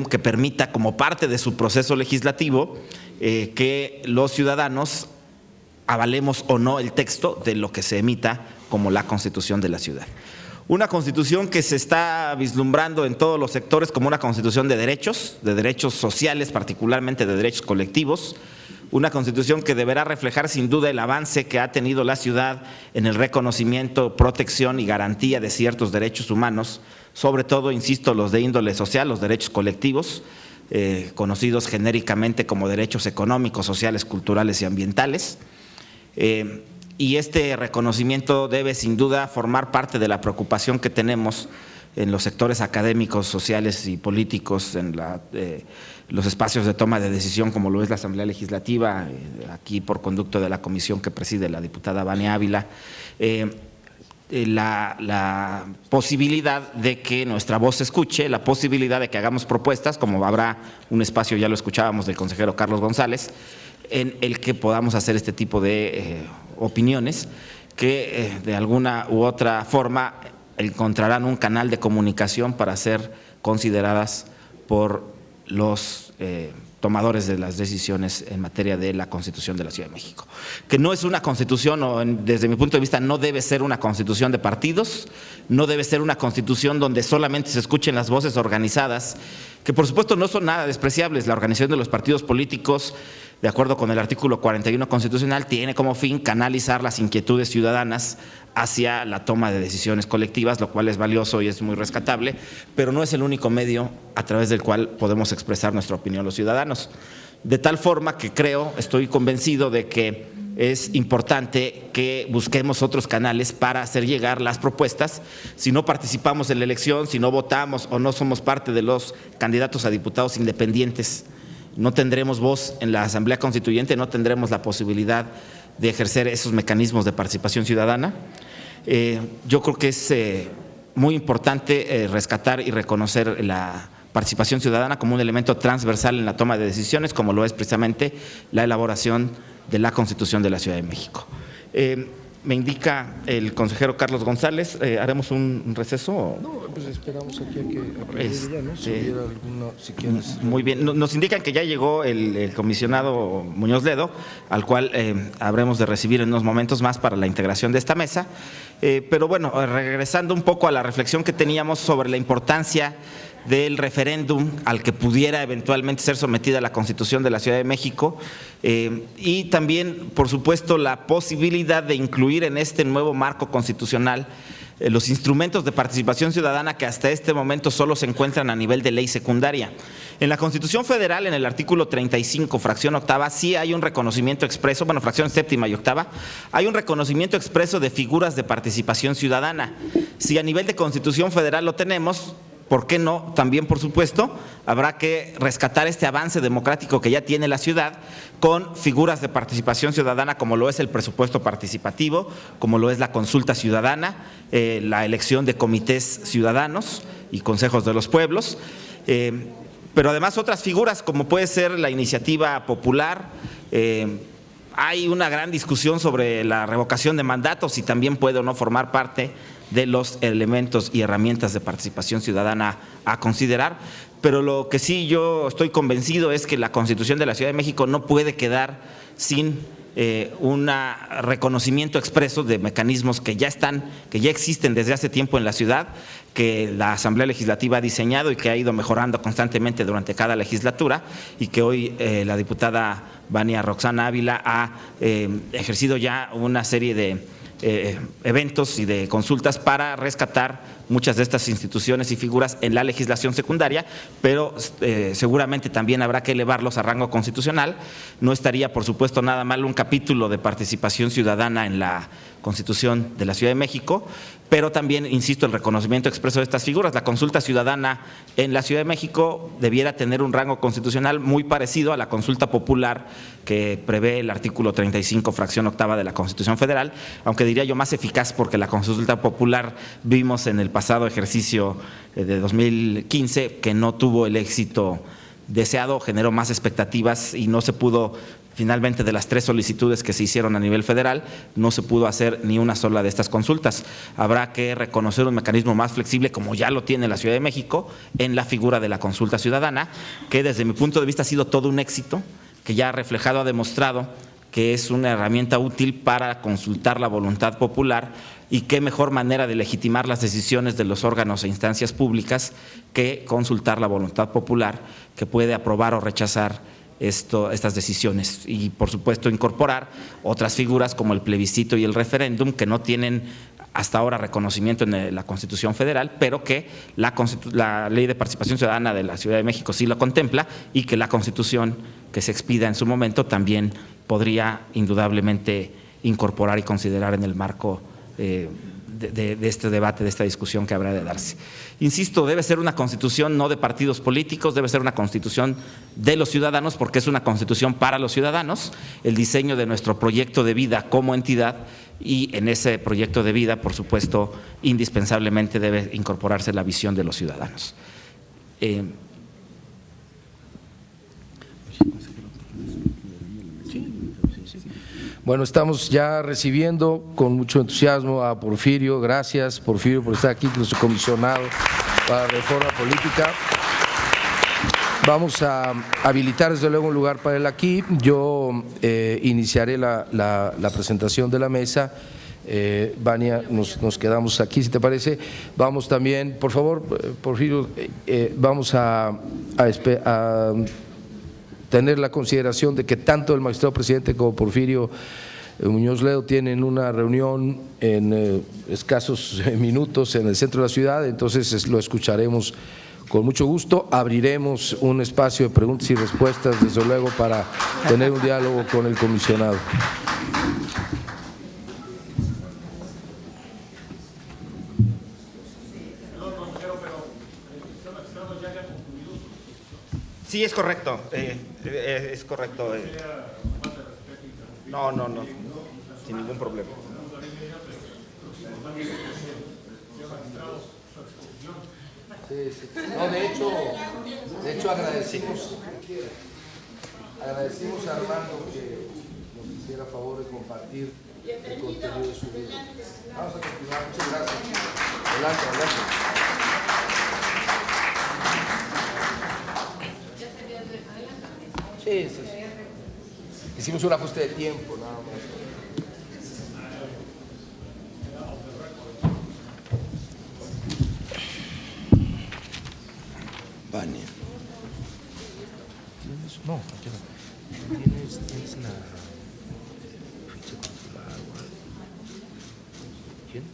que permita como parte de su proceso legislativo que los ciudadanos avalemos o no el texto de lo que se emita como la Constitución de la ciudad. Una Constitución que se está vislumbrando en todos los sectores como una Constitución de derechos sociales, particularmente de derechos colectivos, una Constitución que deberá reflejar sin duda el avance que ha tenido la ciudad en el reconocimiento, protección y garantía de ciertos derechos humanos, sobre todo, insisto, los de índole social, los derechos colectivos, conocidos genéricamente como derechos económicos, sociales, culturales y ambientales. y este reconocimiento debe sin duda formar parte de la preocupación que tenemos en los sectores académicos, sociales y políticos, en los espacios de toma de decisión como lo es la Asamblea Legislativa, aquí por conducto de la comisión que preside la diputada Vania Ávila, la posibilidad de que nuestra voz se escuche, la posibilidad de que hagamos propuestas, como habrá un espacio, ya lo escuchábamos, del consejero Carlos González, en el que podamos hacer este tipo de opiniones que de alguna u otra forma encontrarán un canal de comunicación para ser consideradas por los tomadores de las decisiones en materia de la Constitución de la Ciudad de México. Que no es una Constitución, o desde mi punto de vista no debe ser una Constitución de partidos, no debe ser una Constitución donde solamente se escuchen las voces organizadas, que por supuesto no son nada despreciables. La organización de los partidos políticos, de acuerdo con el artículo 41 constitucional, tiene como fin canalizar las inquietudes ciudadanas hacia la toma de decisiones colectivas, lo cual es valioso y es muy rescatable, pero no es el único medio a través del cual podemos expresar nuestra opinión los ciudadanos. De tal forma que estoy convencido de que es importante que busquemos otros canales para hacer llegar las propuestas. Si no participamos en la elección, si no votamos o no somos parte de los candidatos a diputados independientes, no tendremos voz en la Asamblea Constituyente, no tendremos la posibilidad de ejercer esos mecanismos de participación ciudadana. Yo creo que es muy importante rescatar y reconocer la participación ciudadana como un elemento transversal en la toma de decisiones, como lo es precisamente la elaboración de la Constitución de la Ciudad de México. Me indica el consejero Carlos González, ¿haremos un receso?
No, pues esperamos aquí a que ya, ¿no? Si hubiera alguno, si quieres.
Muy bien, nos indican que ya llegó el comisionado Muñoz Ledo, al cual habremos de recibir en unos momentos más para la integración de esta mesa. Pero bueno, regresando un poco a la reflexión que teníamos sobre la importancia del referéndum al que pudiera eventualmente ser sometida la Constitución de la Ciudad de México, y también, por supuesto, la posibilidad de incluir en este nuevo marco constitucional los instrumentos de participación ciudadana que hasta este momento solo se encuentran a nivel de ley secundaria. En la Constitución Federal, en el artículo 35, fracción octava, sí hay un reconocimiento expreso, bueno, fracción séptima y octava, hay un reconocimiento expreso de figuras de participación ciudadana. Si a nivel de Constitución Federal lo tenemos, ¿por qué no? También, por supuesto, habrá que rescatar este avance democrático que ya tiene la ciudad con figuras de participación ciudadana como lo es el presupuesto participativo, como lo es la consulta ciudadana, la elección de comités ciudadanos y consejos de los pueblos, pero además otras figuras como puede ser la iniciativa popular. Hay una gran discusión sobre la revocación de mandatos y también puede o no formar parte de los elementos y herramientas de participación ciudadana a considerar, pero lo que sí yo estoy convencido es que la Constitución de la Ciudad de México no puede quedar sin un reconocimiento expreso de mecanismos que ya existen desde hace tiempo en la ciudad, que la Asamblea Legislativa ha diseñado y que ha ido mejorando constantemente durante cada legislatura, y que hoy la diputada Vania Roxana Ávila ha ejercido ya una serie de eventos y de consultas para rescatar muchas de estas instituciones y figuras en la legislación secundaria, pero seguramente también habrá que elevarlos a rango constitucional. No estaría, por supuesto, nada mal un capítulo de participación ciudadana en la Constitución de la Ciudad de México, pero también, insisto, el reconocimiento expreso de estas figuras. La consulta ciudadana en la Ciudad de México debiera tener un rango constitucional muy parecido a la consulta popular que prevé el artículo 35, fracción octava de la Constitución Federal, aunque diría yo más eficaz, porque la consulta popular vimos en el pasado ejercicio de 2015 que no tuvo el éxito deseado, generó más expectativas y no se pudo. Finalmente, de las 3 solicitudes que se hicieron a nivel federal, no se pudo hacer ni una sola de estas consultas. Habrá que reconocer un mecanismo más flexible, como ya lo tiene la Ciudad de México, en la figura de la consulta ciudadana, que desde mi punto de vista ha sido todo un éxito, que ya ha demostrado que es una herramienta útil para consultar la voluntad popular, y qué mejor manera de legitimar las decisiones de los órganos e instancias públicas que consultar la voluntad popular, que puede aprobar o rechazar estas decisiones, y por supuesto incorporar otras figuras como el plebiscito y el referéndum, que no tienen hasta ahora reconocimiento en la Constitución Federal, pero que la Ley de Participación Ciudadana de la Ciudad de México sí lo contempla, y que la Constitución que se expida en su momento también podría indudablemente incorporar y considerar en el marco de este debate, de esta discusión que habrá de darse. Insisto, debe ser una constitución no de partidos políticos, debe ser una constitución de los ciudadanos, porque es una constitución para los ciudadanos, el diseño de nuestro proyecto de vida como entidad, y en ese proyecto de vida, por supuesto, indispensablemente debe incorporarse la visión de los ciudadanos.
Bueno, estamos ya recibiendo con mucho entusiasmo a Porfirio. Gracias, Porfirio, por estar aquí, nuestro comisionado para la reforma política. Vamos a habilitar desde luego un lugar para él aquí. Yo iniciaré la presentación de la mesa. Vania, nos quedamos aquí, si te parece. Vamos también, por favor, Porfirio, vamos a tener la consideración de que tanto el magistrado presidente como Porfirio Muñoz Ledo tienen una reunión en escasos minutos en el centro de la ciudad, entonces lo escucharemos con mucho gusto. Abriremos un espacio de preguntas y respuestas, desde luego, para tener un diálogo con el comisionado.
Sí, es correcto. Es correcto. No, sin ningún problema.
Sí. No, de hecho agradecimos a Armando que nos hiciera favor de compartir el contenido de su libro. Vamos a continuar. Muchas gracias. Adelante. Sí. Hicimos un ajuste de tiempo, nada más.
Vania.
No, aquí no. ¿Tienes la ficha consular o algo? ¿Quién?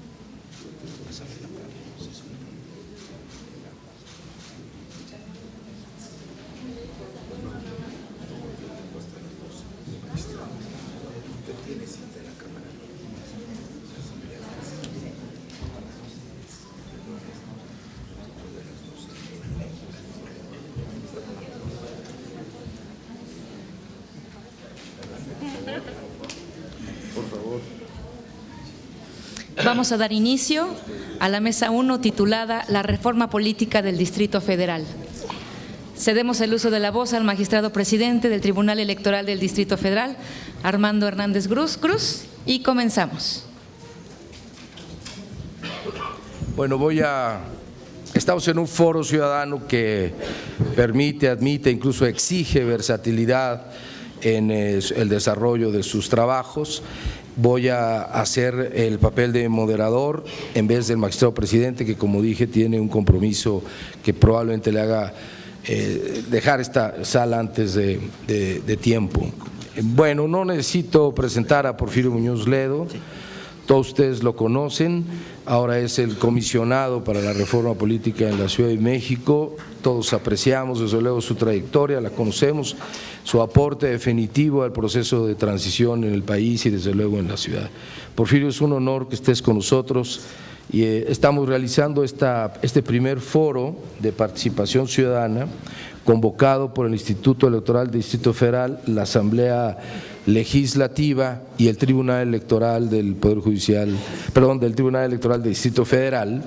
Vamos a dar inicio a la mesa 1 titulada La reforma política del Distrito Federal. Cedemos el uso de la voz al magistrado presidente del Tribunal Electoral del Distrito Federal, Armando Hernández Cruz, y comenzamos.
Bueno, estamos en un foro ciudadano que permite, admite, incluso exige versatilidad en el desarrollo de sus trabajos. Voy a hacer el papel de moderador en vez del magistrado presidente, que, como dije, tiene un compromiso que probablemente le haga dejar esta sala antes de tiempo. Bueno, no necesito presentar a Porfirio Muñoz Ledo, todos ustedes lo conocen, ahora es el comisionado para la reforma política en la Ciudad de México. Todos apreciamos desde luego su trayectoria, la conocemos, su aporte definitivo al proceso de transición en el país y desde luego en la ciudad. Porfirio, es un honor que estés con nosotros y estamos realizando este primer foro de participación ciudadana convocado por el Instituto Electoral del Distrito Federal, la Asamblea Legislativa y el Tribunal Electoral del Poder Judicial, del Tribunal Electoral del Distrito Federal,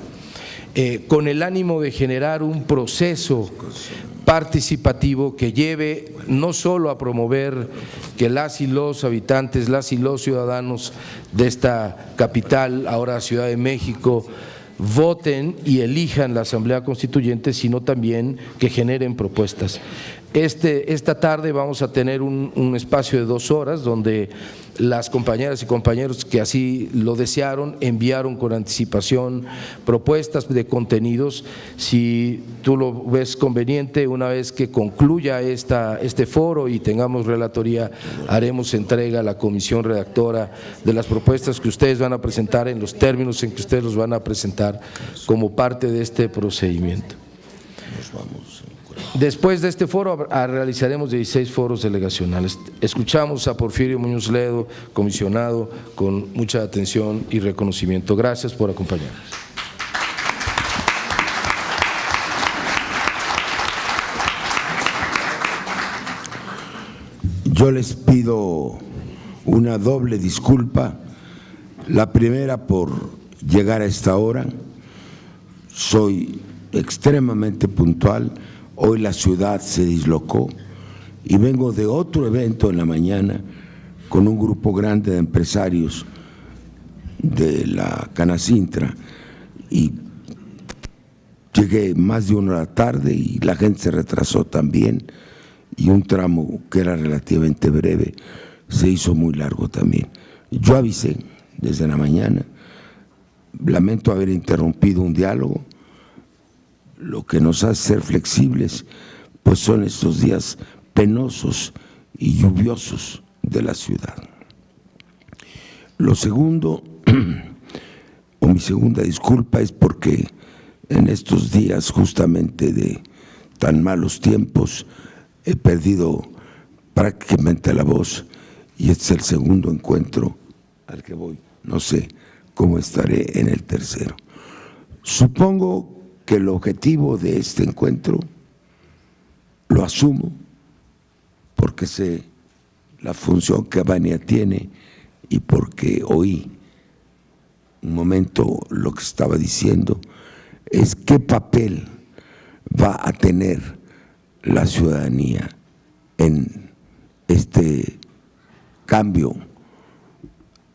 con el ánimo de generar un proceso participativo que lleve no solo a promover que las y los habitantes, las y los ciudadanos de esta capital, ahora Ciudad de México, voten y elijan la Asamblea Constituyente, sino también que generen propuestas. Esta tarde vamos a tener un espacio de 2 horas donde las compañeras y compañeros que así lo desearon enviaron con anticipación propuestas de contenidos. Si tú lo ves conveniente, una vez que concluya este foro y tengamos relatoría, haremos entrega a la comisión redactora de las propuestas que ustedes van a presentar en los términos en que ustedes los van a presentar como parte de este procedimiento.
Nos vamos.
Después de este foro realizaremos 16 foros delegacionales. Escuchamos a Porfirio Muñoz Ledo, comisionado, con mucha atención y reconocimiento. Gracias por acompañarnos.
Yo les pido una doble disculpa. La primera por llegar a esta hora. Soy extremadamente puntual. Hoy la ciudad se dislocó y vengo de otro evento en la mañana con un grupo grande de empresarios de la Canacintra y llegué más de 1 hora tarde y la gente se retrasó también y un tramo que era relativamente breve se hizo muy largo también. Yo avisé desde la mañana, lamento haber interrumpido un diálogo. Lo que nos hace ser flexibles pues son estos días penosos y lluviosos de la ciudad. Lo segundo, o mi segunda disculpa, es porque en estos días justamente de tan malos tiempos he perdido prácticamente la voz y este es el segundo encuentro al que voy. No sé cómo estaré en el tercero. Supongo que el objetivo de este encuentro lo asumo porque sé la función que Vania tiene y porque oí un momento lo que estaba diciendo, es qué papel va a tener la ciudadanía en este cambio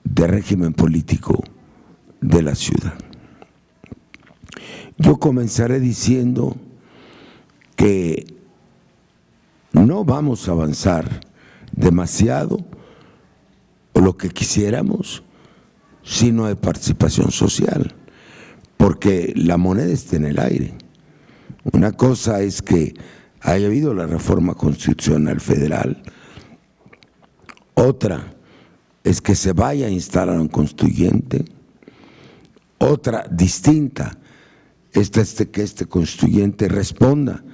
de régimen político de la ciudad. Yo comenzaré diciendo que no vamos a avanzar demasiado o lo que quisiéramos si no hay participación social, porque la moneda está en el aire. Una cosa es que haya habido la reforma constitucional federal, otra es que se vaya a instalar un constituyente, otra distinta es que este constituyente responda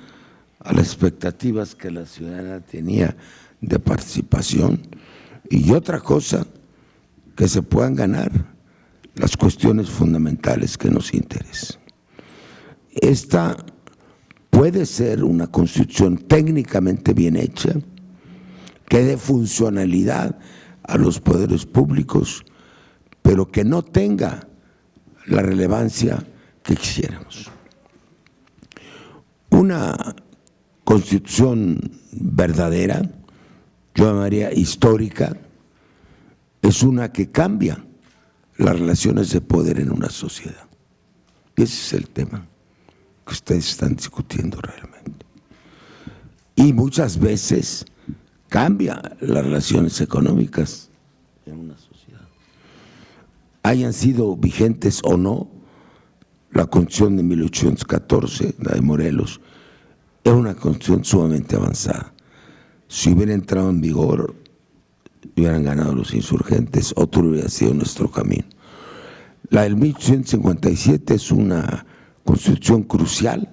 a las expectativas que la ciudadana tenía de participación y otra cosa, que se puedan ganar las cuestiones fundamentales que nos interesan. Esta puede ser una constitución técnicamente bien hecha, que dé funcionalidad a los poderes públicos, pero que no tenga la relevancia que quisiéramos. Una constitución verdadera, yo llamaría histórica, es una que cambia las relaciones de poder en una sociedad. Y ese es el tema que ustedes están discutiendo realmente. Y muchas veces cambia las relaciones económicas en una sociedad. Hayan sido vigentes o no, la Constitución de 1814, la de Morelos, es una Constitución sumamente avanzada. Si hubiera entrado en vigor, hubieran ganado los insurgentes, otro hubiera sido nuestro camino. La del 1857 es una Constitución crucial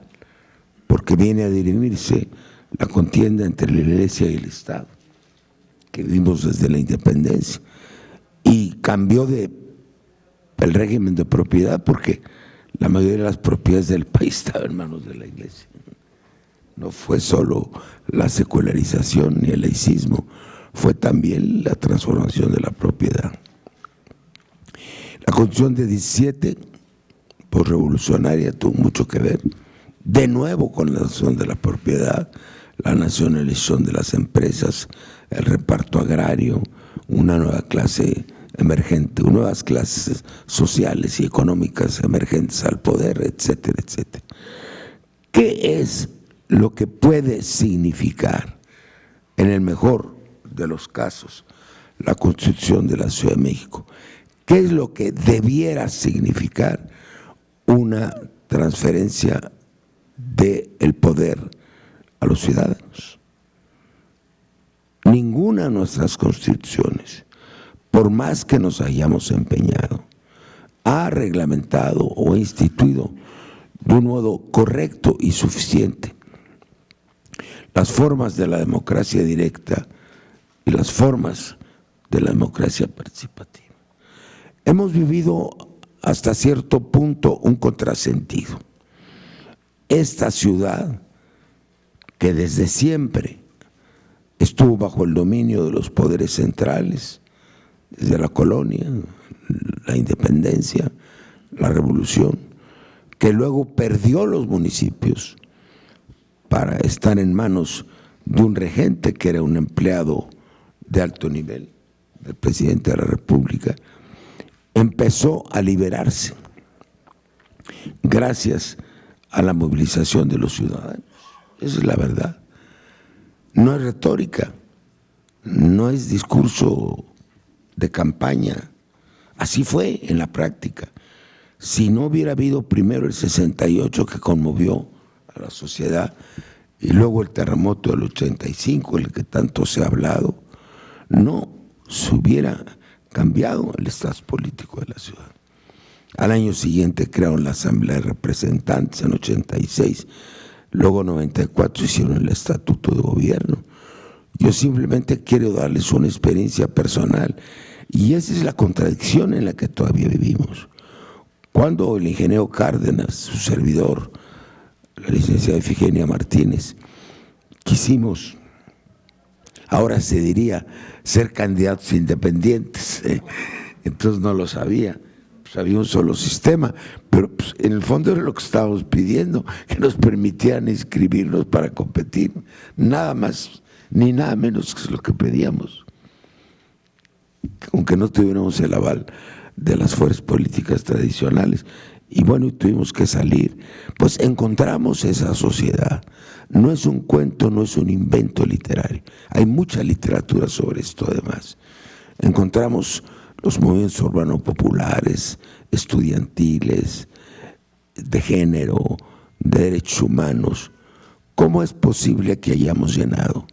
porque viene a dirimirse la contienda entre la Iglesia y el Estado, que vimos desde la independencia, y cambió el régimen de propiedad porque la mayoría de las propiedades del país estaban en manos de la Iglesia. No fue solo la secularización ni el laicismo, fue también la transformación de la propiedad. La Constitución de 17, posrevolucionaria, tuvo mucho que ver, de nuevo con la nación de la propiedad, la nacionalización de las empresas, el reparto agrario, una nueva clase emergente, nuevas clases sociales y económicas emergentes al poder, etcétera, etcétera. ¿Qué es lo que puede significar, en el mejor de los casos, la Constitución de la Ciudad de México? ¿Qué es lo que debiera significar una transferencia del poder a los ciudadanos? Ninguna de nuestras constituciones, por más que nos hayamos empeñado, ha reglamentado o instituido de un modo correcto y suficiente las formas de la democracia directa y las formas de la democracia participativa. Hemos vivido hasta cierto punto un contrasentido. Esta ciudad, que desde siempre estuvo bajo el dominio de los poderes centrales, desde la colonia, la independencia, la revolución, que luego perdió los municipios para estar en manos de un regente que era un empleado de alto nivel, del presidente de la República, empezó a liberarse gracias a la movilización de los ciudadanos. Esa es la verdad. No es retórica, no es discurso de campaña. Así fue en la práctica. Si no hubiera habido primero el 68 que conmovió a la sociedad y luego el terremoto del 85, el que tanto se ha hablado, no se hubiera cambiado el estatus político de la ciudad. Al año siguiente crearon la Asamblea de Representantes en 86, luego en 94 hicieron el Estatuto de Gobierno. Yo simplemente quiero darles una experiencia personal y esa es la contradicción en la que todavía vivimos. Cuando el ingeniero Cárdenas, su servidor, la licenciada Ifigenia Martínez, quisimos, ahora se diría, ser candidatos independientes, entonces no lo sabía, pues había un solo sistema, pero pues en el fondo era lo que estábamos pidiendo, que nos permitieran inscribirnos para competir, nada más ni nada menos que es lo que pedíamos, aunque no tuviéramos el aval de las fuerzas políticas tradicionales. Y bueno, tuvimos que salir. Pues encontramos esa sociedad. No es un cuento, no es un invento literario. Hay mucha literatura sobre esto además. Encontramos los movimientos urbanos populares, estudiantiles, de género, de derechos humanos. ¿Cómo es posible que hayamos llenado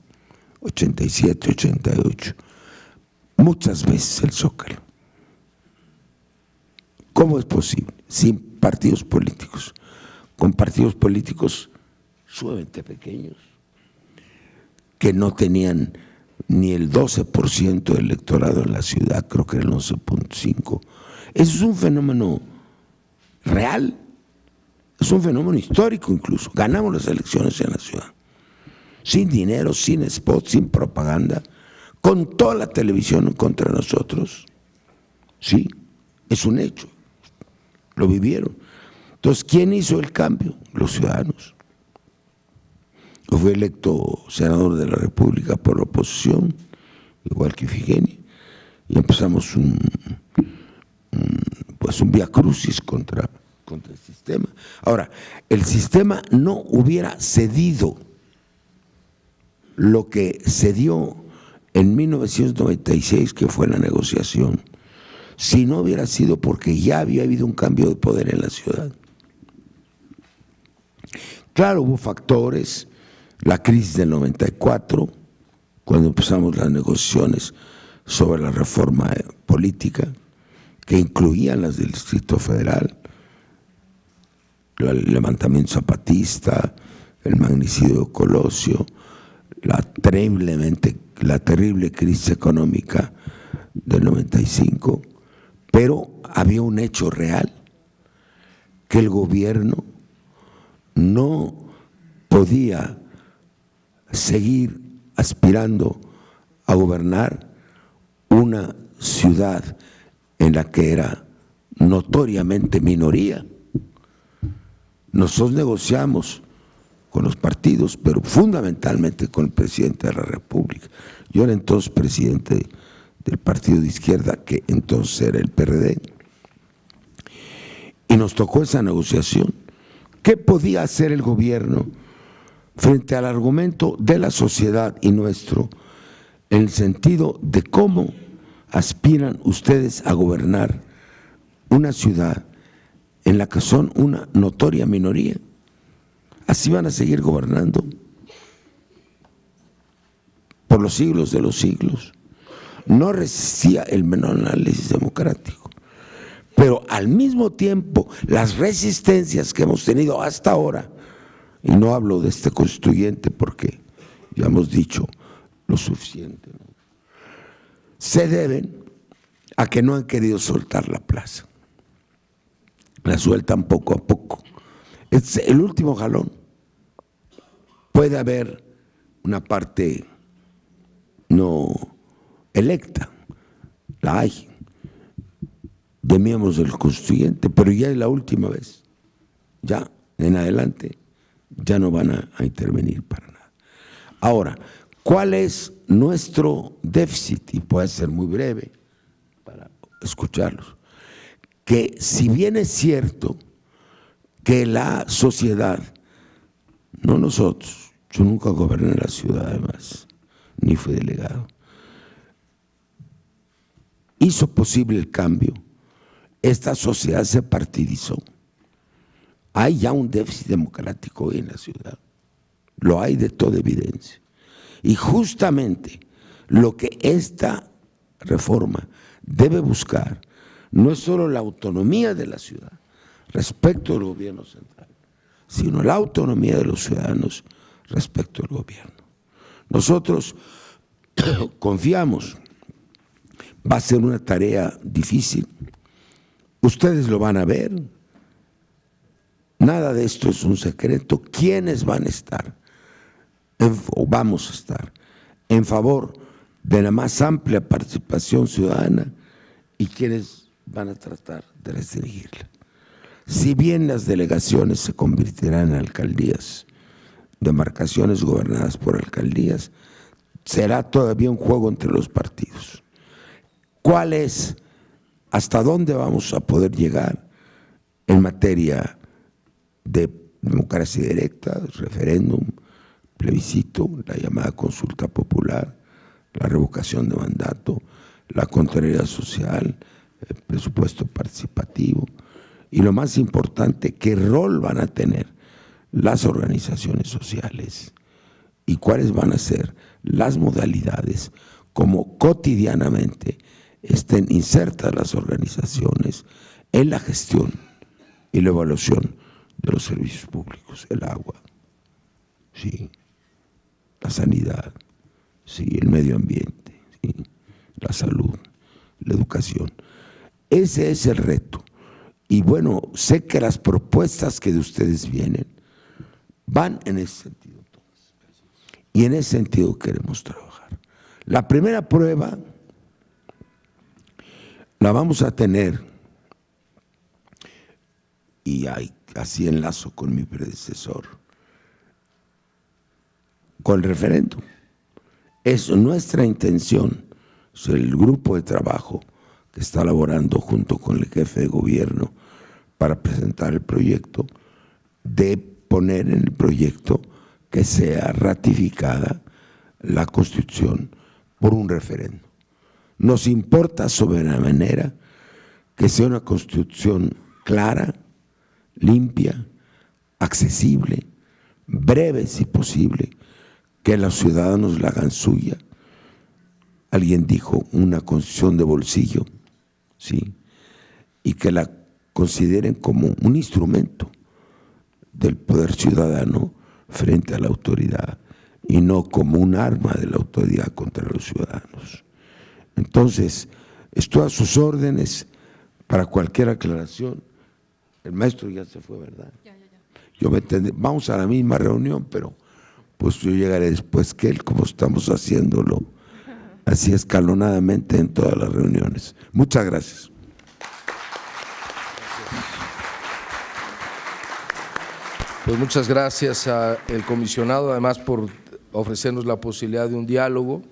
87, 88, muchas veces el Zócalo? ¿Cómo es posible? Sin partidos políticos, con partidos políticos sumamente pequeños, que no tenían ni el 12% del electorado en la ciudad, creo que era el 11.5%. Eso es un fenómeno real, es un fenómeno histórico incluso. Ganamos las elecciones en la ciudad, sin dinero, sin spot, sin propaganda, con toda la televisión contra nosotros. Sí, es un hecho. Lo vivieron. Entonces, ¿quién hizo el cambio? Los ciudadanos. Yo fui electo senador de la República por la oposición, igual que Ifigenia, y empezamos un vía crucis contra el sistema. Ahora, el sistema no hubiera cedido lo que cedió en 1996, que fue la negociación, si no hubiera sido porque ya había habido un cambio de poder en la ciudad. Claro, hubo factores, la crisis del 94, cuando empezamos las negociaciones sobre la reforma política, que incluían las del Distrito Federal, el levantamiento zapatista, el magnicidio de Colosio, la terrible crisis económica del 95, pero había un hecho real, que el gobierno no podía seguir aspirando a gobernar una ciudad en la que era notoriamente minoría. Nosotros negociamos con los partidos, pero fundamentalmente con el presidente de la República. Yo era entonces presidente del partido de izquierda, que entonces era el PRD, y nos tocó esa negociación. ¿Qué podía hacer el gobierno frente al argumento de la sociedad y nuestro, en el sentido de cómo aspiran ustedes a gobernar una ciudad en la que son una notoria minoría? Así van a seguir gobernando por los siglos de los siglos. No resistía el menor análisis democrático, pero al mismo tiempo las resistencias que hemos tenido hasta ahora, y no hablo de este constituyente porque ya hemos dicho lo suficiente, ¿no? Se deben a que no han querido soltar la plaza. La sueltan poco a poco. Es el último jalón. Puede haber una parte no electa, la hay, de miembros del constituyente, pero ya es la última vez. Ya en adelante ya no van a intervenir para nada. Ahora, ¿cuál es nuestro déficit? Y puede ser muy breve para escucharlos. Que si bien es cierto que la sociedad, no nosotros, yo nunca goberné la ciudad además, ni fui delegado, hizo posible el cambio, esta sociedad se partidizó. Hay ya un déficit democrático hoy en la ciudad, lo hay de toda evidencia. Y justamente lo que esta reforma debe buscar no es solo la autonomía de la ciudad respecto al gobierno central, sino la autonomía de los ciudadanos respecto al gobierno. Nosotros confiamos, va a ser una tarea difícil, ustedes lo van a ver, nada de esto es un secreto. ¿Quiénes van a estar o vamos a estar en favor de la más amplia participación ciudadana y quiénes van a tratar de restringirla? Si bien las delegaciones se convertirán en alcaldías, demarcaciones gobernadas por alcaldías, será todavía un juego entre los partidos. ¿Cuál es, hasta dónde vamos a poder llegar en materia de democracia directa, referéndum, plebiscito, la llamada consulta popular, la revocación de mandato, la contrariedad social, el presupuesto participativo y lo más importante, qué rol van a tener las organizaciones sociales y cuáles van a ser las modalidades como cotidianamente estén insertas las organizaciones en la gestión y la evaluación de los servicios públicos, el agua, sí, la sanidad, sí, el medio ambiente, sí, la salud, la educación. Ese es el reto. Y bueno, sé que las propuestas que de ustedes vienen van en ese sentido todas. Y en ese sentido queremos trabajar. La primera prueba la vamos a tener, y así enlazo con mi predecesor, con el referéndum. Es nuestra intención, es el grupo de trabajo que está elaborando junto con el jefe de gobierno para presentar el proyecto, de poner en el proyecto que sea ratificada la Constitución por un referéndum. Nos importa sobremanera que sea una Constitución clara, limpia, accesible, breve si posible, que los ciudadanos la hagan suya. Alguien dijo una Constitución de bolsillo, ¿sí? Y que la consideren como un instrumento del poder ciudadano frente a la autoridad y no como un arma de la autoridad contra los ciudadanos. Entonces, estoy a sus órdenes para cualquier aclaración. El maestro ya se fue, ¿verdad? Ya. Yo me entendí. Vamos a la misma reunión, pero pues yo llegaré después que él, como estamos haciéndolo así escalonadamente en todas las reuniones. Muchas gracias.
Pues muchas gracias al comisionado, además por ofrecernos la posibilidad de un diálogo.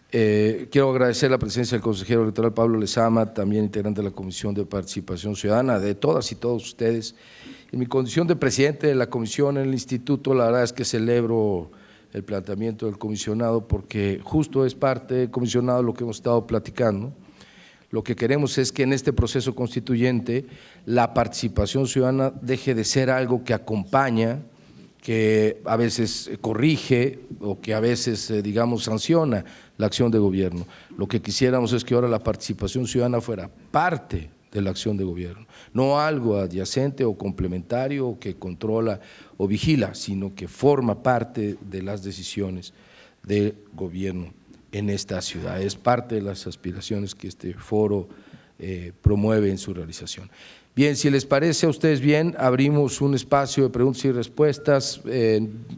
Quiero agradecer la presencia del consejero electoral Pablo Lezama, también integrante de la Comisión de Participación Ciudadana, de todas y todos ustedes. En mi condición de presidente de la comisión en el instituto, la verdad es que celebro el planteamiento del comisionado porque justo es parte del comisionado lo que hemos estado platicando. Lo que queremos es que en este proceso constituyente la participación ciudadana deje de ser algo que acompaña, que a veces corrige o que a veces, digamos, sanciona la acción de gobierno. Lo que quisiéramos es que ahora la participación ciudadana fuera parte de la acción de gobierno, no algo adyacente o complementario o que controla o vigila, sino que forma parte de las decisiones de gobierno en esta ciudad. Es parte de las aspiraciones que este foro promueve en su realización. Bien, si les parece a ustedes bien, abrimos un espacio de preguntas y respuestas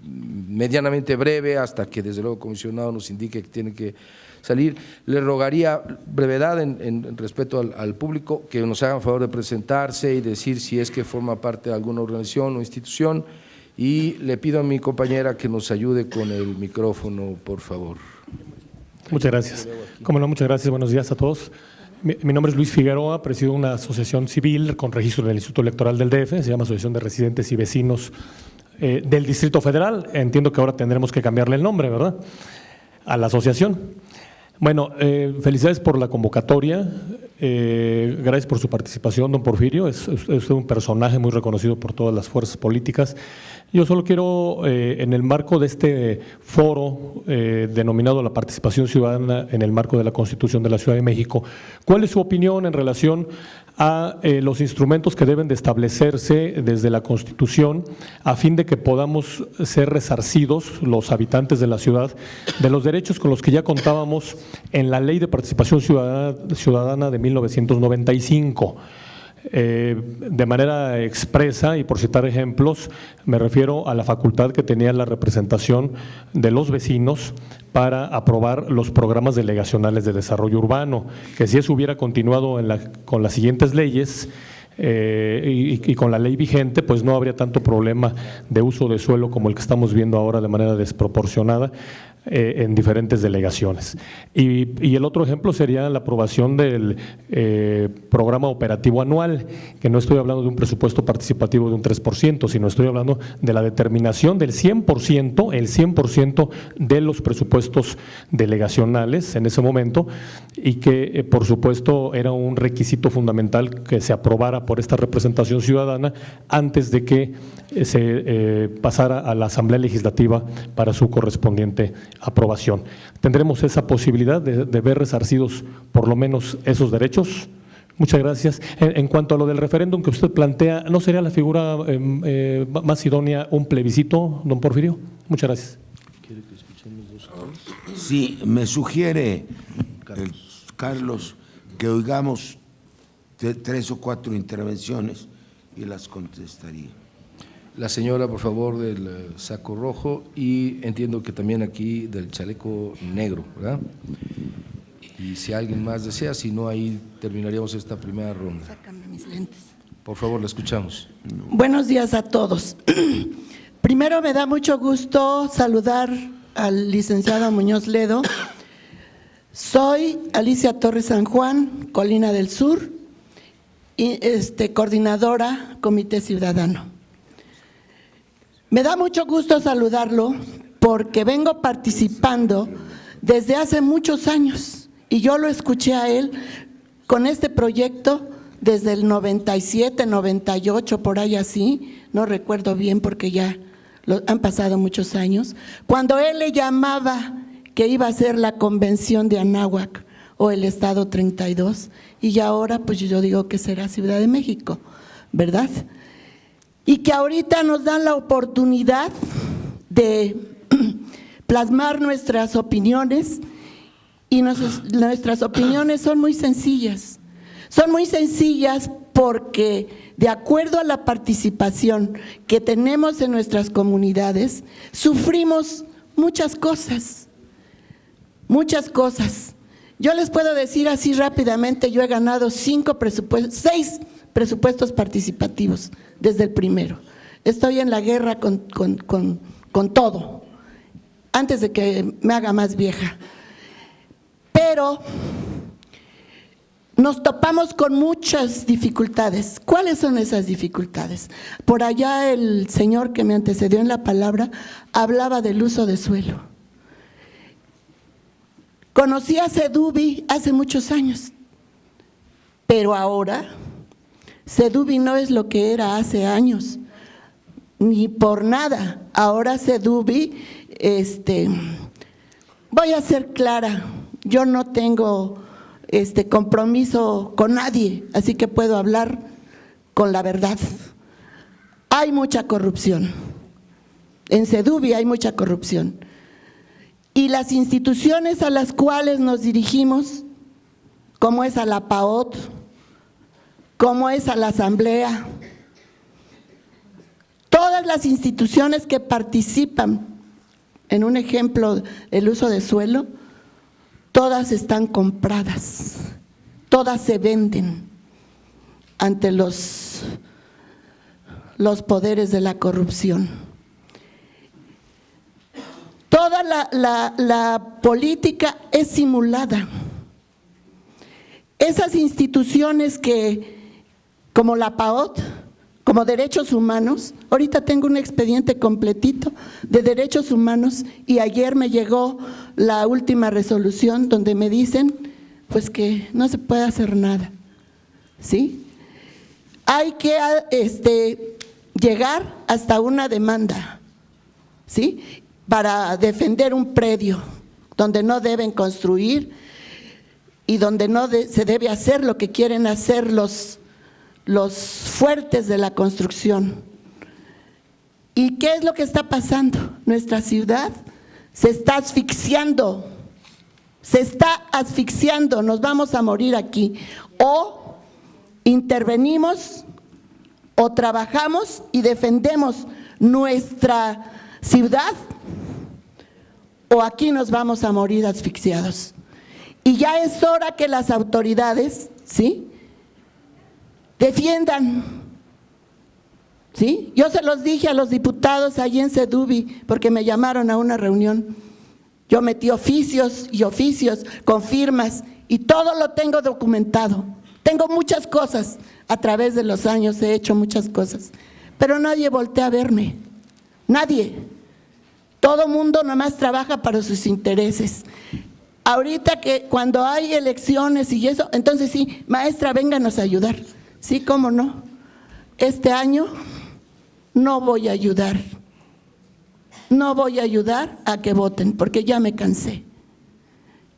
medianamente breve hasta que desde luego el comisionado nos indique que tiene que salir. Le rogaría brevedad en respeto al público, que nos hagan favor de presentarse y decir si es que forma parte de alguna organización o institución, y le pido a mi compañera que nos ayude con el micrófono, por favor.
Muchas gracias. Cómo no, muchas gracias. Buenos días a todos. Mi nombre es Luis Figueroa, presido una asociación civil con registro en el Instituto Electoral del DF, se llama Asociación de Residentes y Vecinos del Distrito Federal. Entiendo que ahora tendremos que cambiarle el nombre, ¿verdad?, a la asociación. Bueno, felicidades por la convocatoria, gracias por su participación, don Porfirio, es usted un personaje muy reconocido por todas las fuerzas políticas. Yo solo quiero, en el marco de este foro denominado la participación ciudadana en el marco de la Constitución de la Ciudad de México, ¿cuál es su opinión en relación a los instrumentos que deben de establecerse desde la Constitución a fin de que podamos ser resarcidos los habitantes de la ciudad de los derechos con los que ya contábamos en la Ley de Participación Ciudadana de 1995? De manera expresa y por citar ejemplos, me refiero a la facultad que tenía la representación de los vecinos para aprobar los programas delegacionales de desarrollo urbano, que si eso hubiera continuado con las siguientes leyes y con la ley vigente, pues no habría tanto problema de uso de suelo como el que estamos viendo ahora de manera desproporcionada en diferentes delegaciones. Y el otro ejemplo sería la aprobación del programa operativo anual, que no estoy hablando de un presupuesto participativo de un 3%, sino estoy hablando de la determinación del 100%, el 100% de los presupuestos delegacionales en ese momento, y que por supuesto era un requisito fundamental que se aprobara por esta representación ciudadana antes de que se pasara a la Asamblea Legislativa para su correspondiente aprobación. ¿Tendremos esa posibilidad de ver resarcidos por lo menos esos derechos? Muchas gracias. En cuanto a lo del referéndum que usted plantea, ¿no sería la figura más idónea un plebiscito, don Porfirio? Muchas gracias.
¿Quiere que escuchemos dos cosas?
Sí, me sugiere, Carlos, que oigamos 3 o 4 intervenciones y las contestaría.
La señora, por favor, del saco rojo, y entiendo que también aquí del chaleco negro, ¿verdad? Y si alguien más desea, si no, ahí terminaríamos esta primera ronda.
Sácame mis lentes.
Por favor, la escuchamos.
Buenos días a todos. Primero, me da mucho gusto saludar al licenciado Muñoz Ledo. Soy Alicia Torres San Juan, Colina del Sur, y coordinadora Comité Ciudadano. Me da mucho gusto saludarlo porque vengo participando desde hace muchos años y yo lo escuché a él con este proyecto desde el 97, 98, por ahí así, no recuerdo bien porque ya han pasado muchos años, cuando él le llamaba que iba a ser la convención de Anáhuac o el Estado 32, y ya ahora pues yo digo que será Ciudad de México, ¿verdad? Y que ahorita nos dan la oportunidad de plasmar nuestras opiniones, y nuestras opiniones son muy sencillas. Son muy sencillas porque de acuerdo a la participación que tenemos en nuestras comunidades, sufrimos muchas cosas, muchas cosas. Yo les puedo decir así rápidamente, yo he ganado 6 presupuestos participativos desde el primero. Estoy en la guerra con todo, antes de que me haga más vieja. Pero nos topamos con muchas dificultades. ¿Cuáles son esas dificultades? Por allá el señor que me antecedió en la palabra hablaba del uso de suelo. Conocí a Sedubi hace muchos años, pero ahora Sedubi no es lo que era hace años, ni por nada. Ahora Sedubi, voy a ser clara, yo no tengo compromiso con nadie, así que puedo hablar con la verdad. Hay mucha corrupción, en Sedubi hay mucha corrupción. y las instituciones a las cuales nos dirigimos, como es a la PAOT, como es a la Asamblea, todas las instituciones que participan en un ejemplo, el uso de suelo, todas están compradas, todas se venden ante los poderes de la corrupción. Toda la política es simulada. Esas instituciones que, como la PAOT, como derechos humanos, ahorita tengo un expediente completito de derechos humanos y ayer me llegó la última resolución donde me dicen pues que no se puede hacer nada, ¿sí? Hay que llegar hasta una demanda, ¿sí? Para defender un predio donde no deben construir y donde no se debe hacer lo que quieren hacer los fuertes de la construcción. ¿Y qué es lo que está pasando? Nuestra ciudad se está asfixiando, nos vamos a morir aquí. O intervenimos o trabajamos y defendemos nuestra ciudad, o aquí nos vamos a morir asfixiados. Y ya es hora que las autoridades, ¿sí?, defiendan, ¿sí? Yo se los dije a los diputados allí en Sedubi, porque me llamaron a una reunión. Yo metí oficios con firmas y todo lo tengo documentado. Tengo muchas cosas, a través de los años he hecho muchas cosas, pero nadie voltea a verme, nadie. Todo mundo nomás trabaja para sus intereses. Ahorita que cuando hay elecciones y eso, entonces sí, maestra, vénganos a ayudar. Sí, cómo no. Este año no voy a ayudar. No voy a ayudar a que voten, porque ya me cansé.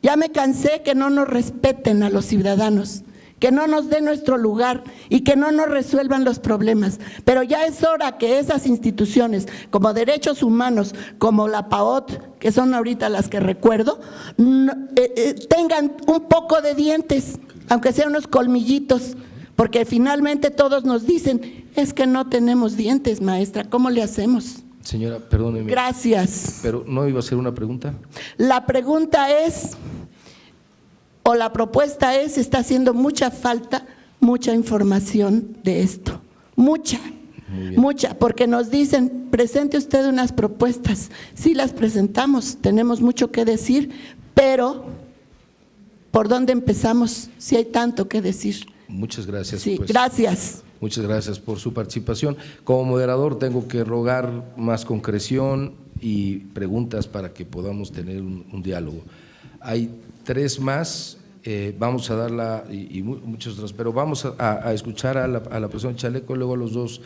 Ya me cansé que no nos respeten a los ciudadanos, que no nos den nuestro lugar y que no nos resuelvan los problemas. Pero ya es hora que esas instituciones, como derechos humanos, como la PAOT, que son ahorita las que recuerdo, tengan un poco de dientes, aunque sean unos colmillitos, porque finalmente todos nos dicen, es que no tenemos dientes, maestra, ¿cómo le hacemos?
Señora, perdóneme.
Gracias.
¿Pero no iba a ser una pregunta?
La pregunta es, o la propuesta es, está haciendo mucha falta, mucha información de esto, mucha, porque nos dicen, presente usted unas propuestas. Sí, las presentamos, tenemos mucho que decir, pero ¿por dónde empezamos si hay tanto que decir?
Muchas gracias.
Sí, gracias.
Muchas gracias por su participación. Como moderador tengo que rogar más concreción y preguntas para que podamos tener un diálogo. Hay 3 más, vamos a darla y muchos otros, pero vamos a escuchar a la persona Chaleco, luego a los 2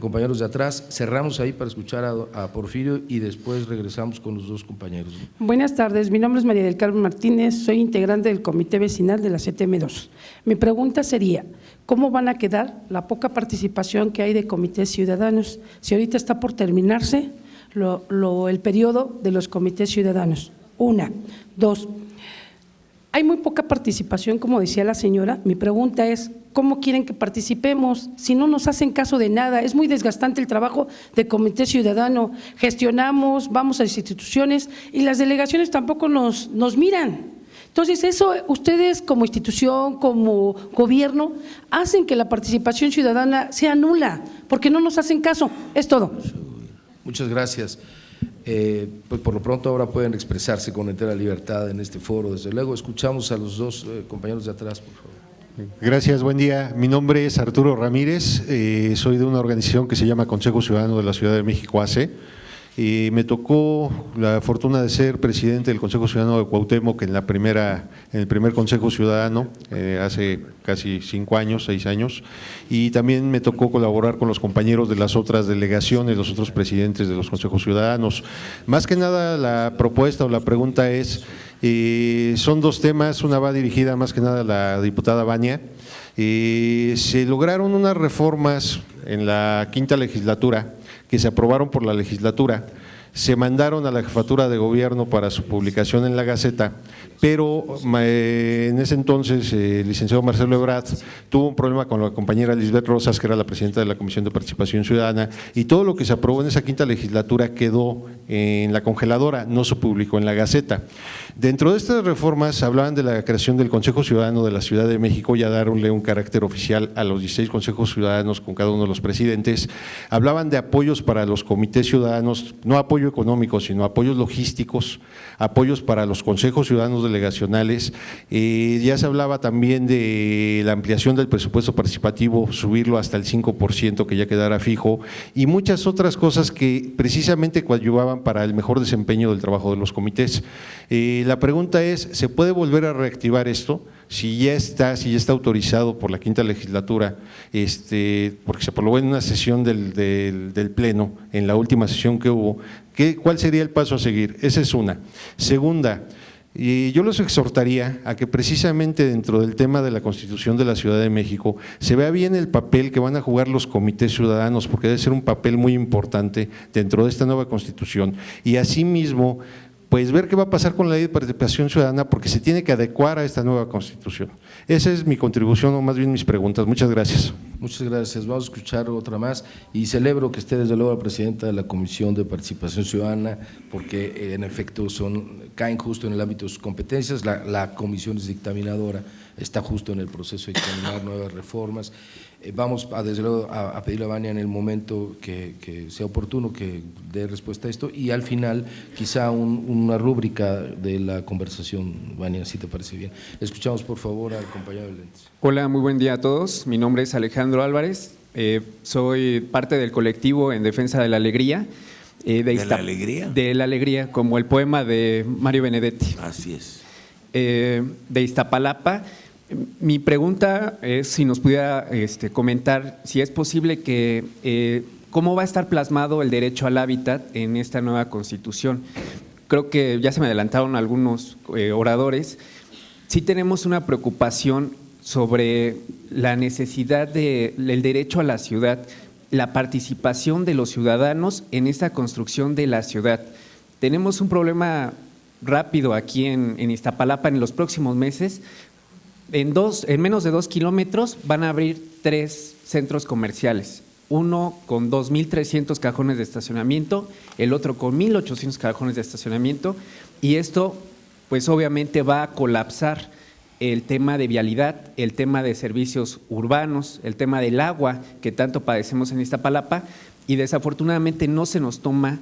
compañeros de atrás. Cerramos ahí para escuchar a Porfirio y después regresamos con los 2 compañeros.
Buenas tardes, mi nombre es María del Carmen Martínez, soy integrante del Comité Vecinal de la CTM2. Mi pregunta sería, ¿cómo van a quedar la poca participación que hay de comités ciudadanos? Si ahorita está por terminarse el periodo de los comités ciudadanos. 1, 2, hay muy poca participación, como decía la señora. Mi pregunta es, ¿cómo quieren que participemos si no nos hacen caso de nada? Es muy desgastante el trabajo de comité ciudadano, gestionamos, vamos a las instituciones y las delegaciones tampoco nos miran. Entonces eso ustedes como institución, como gobierno, hacen que la participación ciudadana sea nula, porque no nos hacen caso, es todo.
Muchas gracias. Pues por lo pronto ahora pueden expresarse con entera libertad en este foro, desde luego. Escuchamos a los 2 compañeros de atrás, por favor.
Gracias, buen día. Mi nombre es Arturo Ramírez, soy de una organización que se llama Consejo Ciudadano de la Ciudad de México, AC. Me tocó la fortuna de ser presidente del Consejo Ciudadano de Cuauhtémoc en el primer Consejo Ciudadano, hace casi 6 años, y también me tocó colaborar con los compañeros de las otras delegaciones, los otros presidentes de los Consejos Ciudadanos. Más que nada la propuesta o la pregunta es, son 2 temas, una va dirigida más que nada a la diputada Vania. Se lograron unas reformas en la 5ª legislatura que se aprobaron por la legislatura, se mandaron a la Jefatura de Gobierno para su publicación en la Gaceta, pero en ese entonces el licenciado Marcelo Ebrard tuvo un problema con la compañera Lisbeth Rosas, que era la presidenta de la Comisión de Participación Ciudadana, y todo lo que se aprobó en esa quinta legislatura quedó en la congeladora, no se publicó en la Gaceta. Dentro de estas reformas hablaban de la creación del Consejo Ciudadano de la Ciudad de México, ya darle un carácter oficial a los 16 consejos ciudadanos con cada uno de los presidentes. Hablaban de apoyos para los comités ciudadanos, no apoyo económico, sino apoyos logísticos, apoyos para los consejos ciudadanos delegacionales. Ya se hablaba también de la ampliación del presupuesto participativo, subirlo hasta el 5%, que ya quedara fijo, y muchas otras cosas que precisamente coadyuvaban para el mejor desempeño del trabajo de los comités. La pregunta es, ¿se puede volver a reactivar esto? Si ya está autorizado por la quinta legislatura, porque se aprobó en una sesión del Pleno, en la última sesión que hubo, ¿cuál sería el paso a seguir? Esa es una. Segunda, yo los exhortaría a que precisamente dentro del tema de la Constitución de la Ciudad de México se vea bien el papel que van a jugar los comités ciudadanos, porque debe ser un papel muy importante dentro de esta nueva Constitución, y asimismo pues ver qué va a pasar con la ley de participación ciudadana, porque se tiene que adecuar a esta nueva Constitución. Esa es mi contribución, o más bien mis preguntas. Muchas gracias.
Muchas gracias. Vamos a escuchar otra más, y celebro que esté desde luego la presidenta de la Comisión de Participación Ciudadana, porque en efecto caen justo en el ámbito de sus competencias. La comisión es dictaminadora, está justo en el proceso de dictaminar nuevas reformas. Vamos desde luego a pedirle a Vania en el momento que sea oportuno que dé respuesta a esto, y al final quizá una rúbrica de la conversación, Vania, si te parece bien. Escuchamos por favor al compañero de lentes.
Hola, muy buen día a todos. Mi nombre es Alejandro Álvarez, soy parte del colectivo en defensa de la alegría. ¿De la alegría? De la alegría, como el poema de Mario Benedetti.
Así es.
De Iztapalapa. Mi pregunta es si nos pudiera comentar si es posible que cómo va a estar plasmado el derecho al hábitat en esta nueva Constitución. Creo que ya se me adelantaron algunos oradores. Sí tenemos una preocupación sobre la necesidad del derecho a la ciudad, la participación de los ciudadanos en esta construcción de la ciudad. Tenemos un problema rápido aquí en Iztapalapa en los próximos meses. En menos de 2 kilómetros van a abrir 3 centros comerciales, uno con 2.300 cajones de estacionamiento, el otro con 1.800 cajones de estacionamiento, y esto pues obviamente va a colapsar el tema de vialidad, el tema de servicios urbanos, el tema del agua que tanto padecemos en Iztapalapa, y desafortunadamente no se nos toma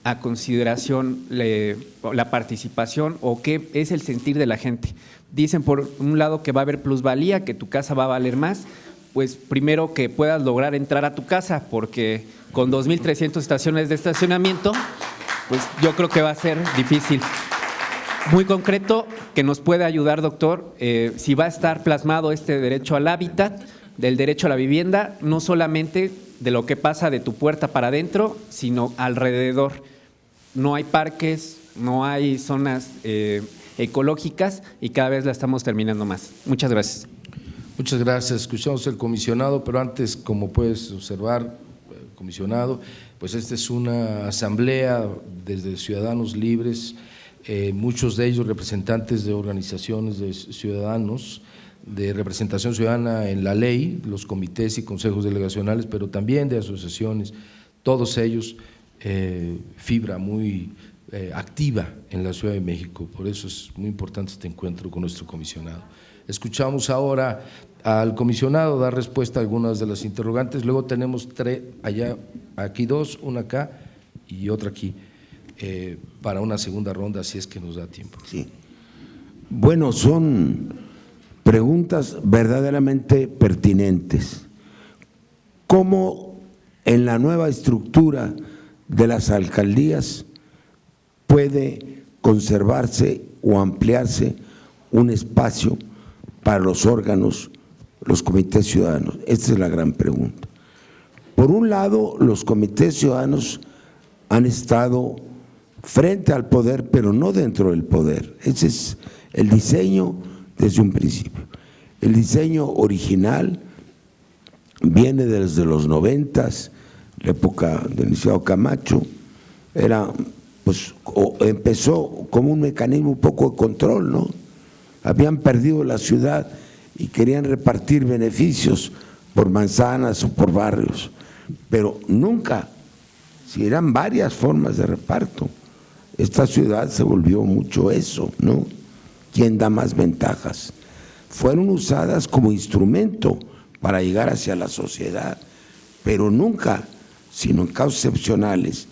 a consideración la participación o qué es el sentir de la gente. Dicen por un lado que va a haber plusvalía, que tu casa va a valer más, pues primero que puedas lograr entrar a tu casa, porque con 2.300 estaciones de estacionamiento, pues yo creo que va a ser difícil. Muy concreto, que nos puede ayudar, doctor, si va a estar plasmado este derecho al hábitat, del derecho a la vivienda, no solamente de lo que pasa de tu puerta para adentro, sino alrededor. No hay parques, no hay zonas ecológicas, y cada vez la estamos terminando más. Muchas gracias.
Muchas gracias. Escuchamos el comisionado, pero antes, como puedes observar, comisionado, pues esta es una asamblea desde ciudadanos libres, muchos de ellos representantes de organizaciones de ciudadanos, de representación ciudadana en la ley, los comités y consejos delegacionales, pero también de asociaciones, todos ellos fibra muy activa en la Ciudad de México. Por eso es muy importante este encuentro con nuestro comisionado. Escuchamos ahora al comisionado dar respuesta a algunas de las interrogantes, luego tenemos 3 allá, aquí 2, una acá y otra aquí, para una segunda ronda, si es que nos da tiempo.
Sí. Bueno, son preguntas verdaderamente pertinentes. ¿Cómo en la nueva estructura de las alcaldías puede conservarse o ampliarse un espacio para los órganos, los comités ciudadanos? Esta es la gran pregunta. Por un lado, los comités ciudadanos han estado frente al poder, pero no dentro del poder. Ese es el diseño desde un principio. El diseño original viene desde los 90, la época del licenciado Camacho, era pues empezó como un mecanismo un poco de control, ¿no? Habían perdido la ciudad y querían repartir beneficios por manzanas o por barrios, pero nunca, si eran varias formas de reparto. Esta ciudad se volvió mucho eso, ¿no? ¿Quién da más ventajas? Fueron usadas como instrumento para llegar hacia la sociedad, pero nunca, sino en casos excepcionales,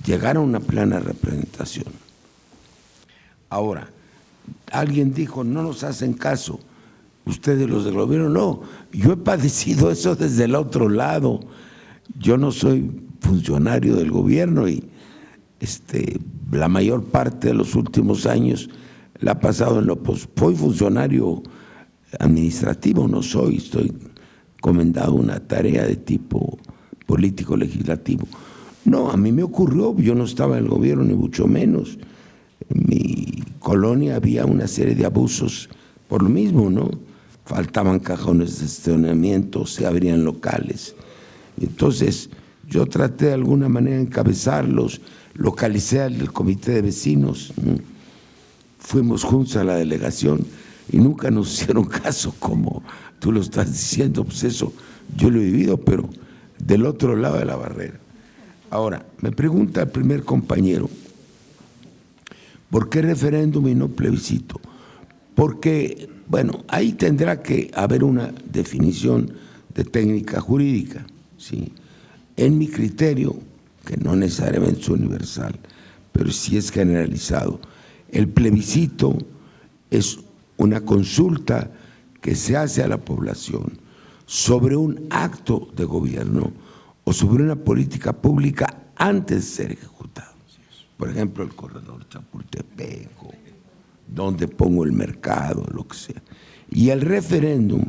llegar a una plena representación. Ahora, alguien dijo, no nos hacen caso, ustedes los del gobierno. No, yo he padecido eso desde el otro lado. Yo no soy funcionario del gobierno y la mayor parte de los últimos años la ha pasado en soy funcionario administrativo, no soy, estoy comendado una tarea de tipo político legislativo. No, a mí me ocurrió, yo no estaba en el gobierno ni mucho menos. En mi colonia había una serie de abusos por lo mismo, ¿no? Faltaban cajones de estacionamiento, se abrían locales. Entonces yo traté de alguna manera de encabezarlos, localicé al comité de vecinos, fuimos juntos a la delegación y nunca nos hicieron caso, como tú lo estás diciendo, pues eso yo lo he vivido, pero del otro lado de la barrera. Ahora, me pregunta el primer compañero, ¿por qué referéndum y no plebiscito? Porque, bueno, ahí tendrá que haber una definición de técnica jurídica, ¿sí? En mi criterio, que no necesariamente es universal, pero sí es generalizado, el plebiscito es una consulta que se hace a la población sobre un acto de gobierno o sobre una política pública antes de ser ejecutado. Por ejemplo, el corredor Chapultepec, donde pongo el mercado, lo que sea. Y el referéndum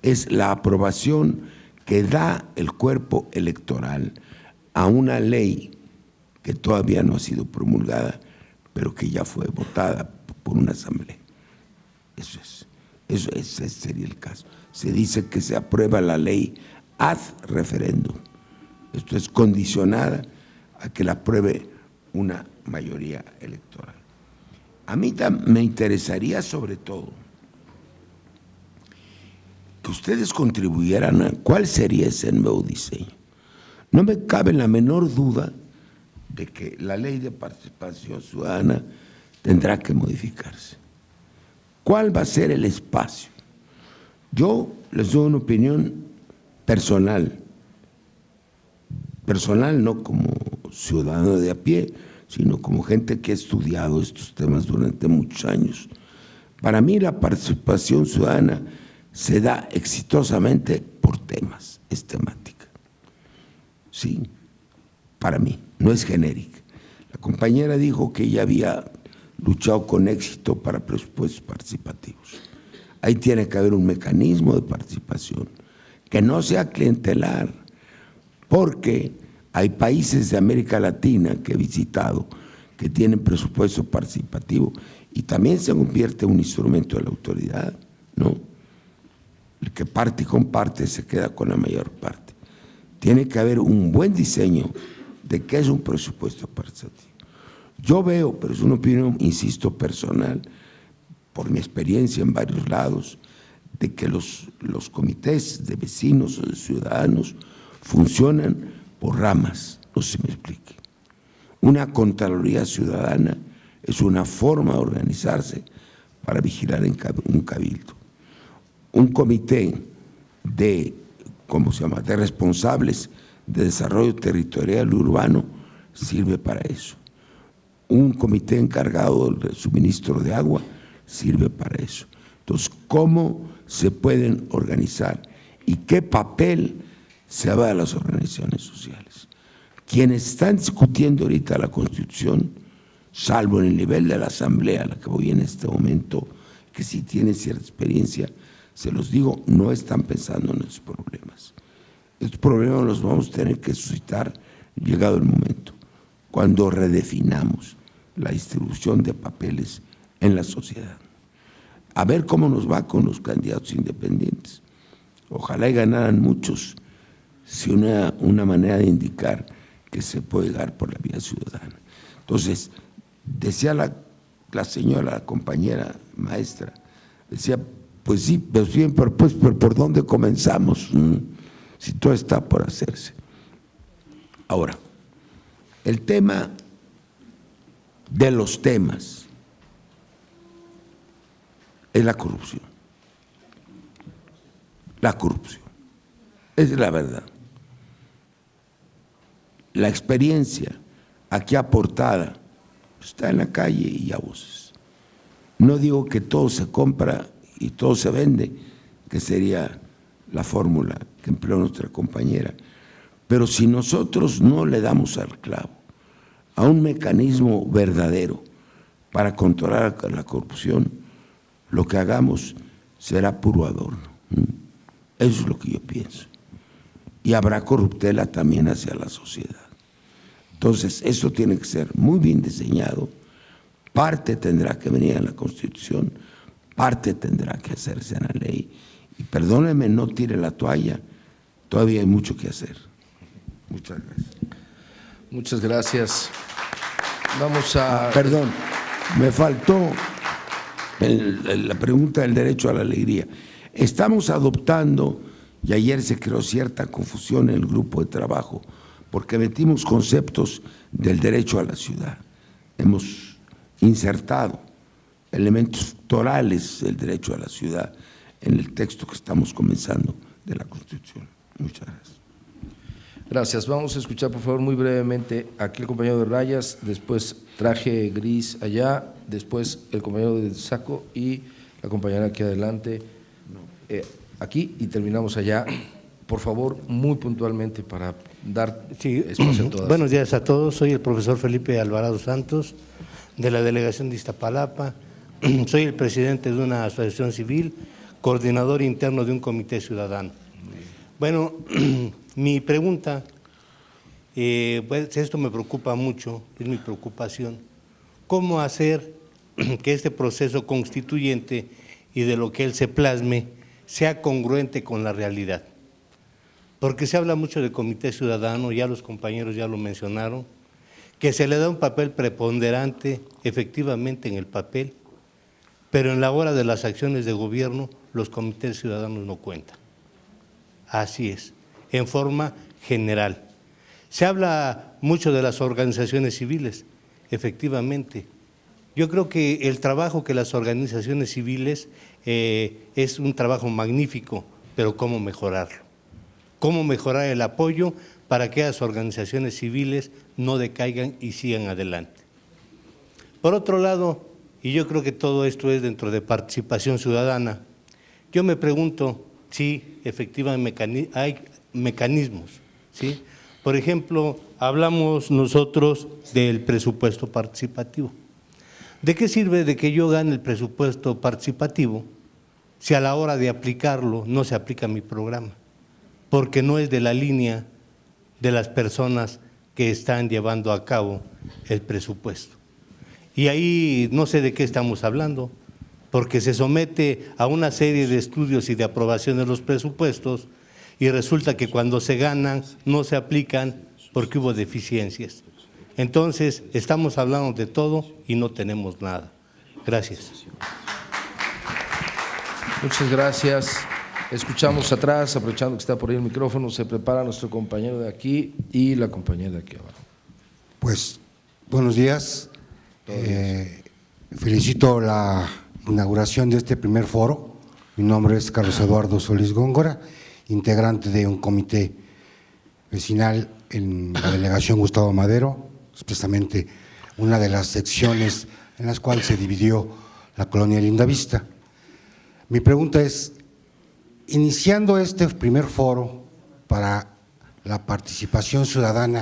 es la aprobación que da el cuerpo electoral a una ley que todavía no ha sido promulgada, pero que ya fue votada por una asamblea. Ese sería el caso. Se dice que se aprueba la ley ad referéndum. Esto es condicionada a que la apruebe una mayoría electoral. A mí me interesaría sobre todo que ustedes contribuyeran a cuál sería ese nuevo diseño. No me cabe la menor duda de que la ley de participación ciudadana tendrá que modificarse. ¿Cuál va a ser el espacio? Yo les doy una opinión personal no como ciudadano de a pie, sino como gente que ha estudiado estos temas durante muchos años. Para mí la participación ciudadana se da exitosamente por temas, es temática. Sí, para mí, no es genérica. La compañera dijo que ella había luchado con éxito para presupuestos participativos. Ahí tiene que haber un mecanismo de participación que no sea clientelar, porque hay países de América Latina que he visitado que tienen presupuesto participativo y también se convierte en un instrumento de la autoridad, ¿no? El que parte y comparte se queda con la mayor parte. Tiene que haber un buen diseño de qué es un presupuesto participativo. Yo veo, pero es una opinión, insisto, personal, por mi experiencia en varios lados, de que los comités de vecinos o de ciudadanos funcionan por ramas, no se me explique. Una Contraloría Ciudadana es una forma de organizarse para vigilar un cabildo. Un comité de, de responsables de desarrollo territorial y urbano sirve para eso. Un comité encargado del suministro de agua sirve para eso. Entonces, ¿cómo se pueden organizar y qué papel se va a las organizaciones sociales? Quienes están discutiendo ahorita la Constitución, salvo en el nivel de la Asamblea a la que voy en este momento, que sí tienen cierta experiencia, se los digo, no están pensando en esos problemas. Estos problemas los vamos a tener que suscitar llegado el momento, cuando redefinamos la distribución de papeles en la sociedad. A ver cómo nos va con los candidatos independientes. Ojalá y ganaran muchos, si una manera de indicar que se puede llegar por la vía ciudadana. Entonces, decía la señora, la compañera maestra, decía, pues sí, pero siempre, pues, pero ¿por dónde comenzamos? Si todo está por hacerse. Ahora, el tema de los temas es la corrupción. La corrupción. Esa es la verdad. La experiencia aquí aportada está en la calle y a voces. No digo que todo se compra y todo se vende, que sería la fórmula que empleó nuestra compañera, pero si nosotros no le damos al clavo a un mecanismo verdadero para controlar la corrupción, lo que hagamos será puro adorno. Eso es lo que yo pienso. Y habrá corruptela también hacia la sociedad. Entonces, eso tiene que ser muy bien diseñado. Parte tendrá que venir en la Constitución, parte tendrá que hacerse en la ley. Y perdóneme, no tire la toalla, todavía hay mucho que hacer. Muchas gracias.
Muchas gracias. Vamos a…
Perdón, me faltó la pregunta del derecho a la alegría. Estamos adoptando, y ayer se creó cierta confusión en el grupo de trabajo, porque metimos conceptos del derecho a la ciudad. Hemos insertado elementos torales del derecho a la ciudad en el texto que estamos comenzando de la Constitución. Muchas gracias.
Gracias. Vamos a escuchar, por favor, muy brevemente aquí el compañero de rayas, después traje gris allá, después el compañero de saco y la compañera aquí adelante, aquí, y terminamos allá. Por favor, muy puntualmente para dar espacio a todas.
Buenos días a todos. Soy el profesor Felipe Alvarado Santos, de la delegación de Iztapalapa. Soy el presidente de una asociación civil, coordinador interno de un comité ciudadano. Bueno, mi pregunta, pues esto me preocupa mucho, es mi preocupación. ¿Cómo hacer que este proceso constituyente y de lo que él se plasme sea congruente con la realidad? Porque se habla mucho de comité ciudadano, ya los compañeros ya lo mencionaron, que se le da un papel preponderante efectivamente en el papel, pero en la hora de las acciones de gobierno los comités ciudadanos no cuentan. Así es, en forma general. Se habla mucho de las organizaciones civiles, efectivamente. Yo creo que el trabajo que las organizaciones civiles es un trabajo magnífico, pero ¿cómo mejorarlo? ¿Cómo mejorar el apoyo para que las organizaciones civiles no decaigan y sigan adelante? Por otro lado, y yo creo que todo esto es dentro de participación ciudadana, yo me pregunto si efectivamente hay mecanismos, ¿sí? Por ejemplo, hablamos nosotros del presupuesto participativo. ¿De qué sirve de que yo gane el presupuesto participativo si a la hora de aplicarlo no se aplica mi programa? Porque no es de la línea de las personas que están llevando a cabo el presupuesto. Y ahí no sé de qué estamos hablando, porque se somete a una serie de estudios y de aprobación de los presupuestos y resulta que cuando se ganan no se aplican porque hubo deficiencias. Entonces, estamos hablando de todo y no tenemos nada. Gracias.
Muchas gracias. Escuchamos atrás, aprovechando que está por ahí el micrófono, se prepara nuestro compañero de aquí y la compañera de aquí abajo.
Pues, buenos días. Felicito la inauguración de este primer foro. Mi nombre es Carlos Eduardo Solís Góngora, integrante de un comité vecinal en la delegación Gustavo Madero, expresamente una de las secciones en las cuales se dividió la colonia Lindavista. Mi pregunta es, iniciando este primer foro para la participación ciudadana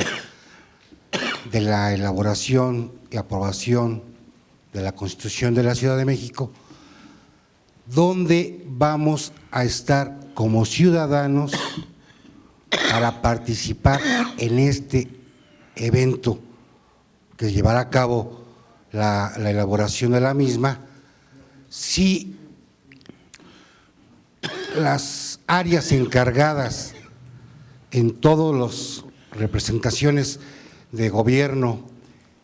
de la elaboración y aprobación de la Constitución de la Ciudad de México, ¿dónde vamos a estar como ciudadanos para participar en este evento que llevará a cabo la elaboración de la misma? Si las áreas encargadas en todas las representaciones de gobierno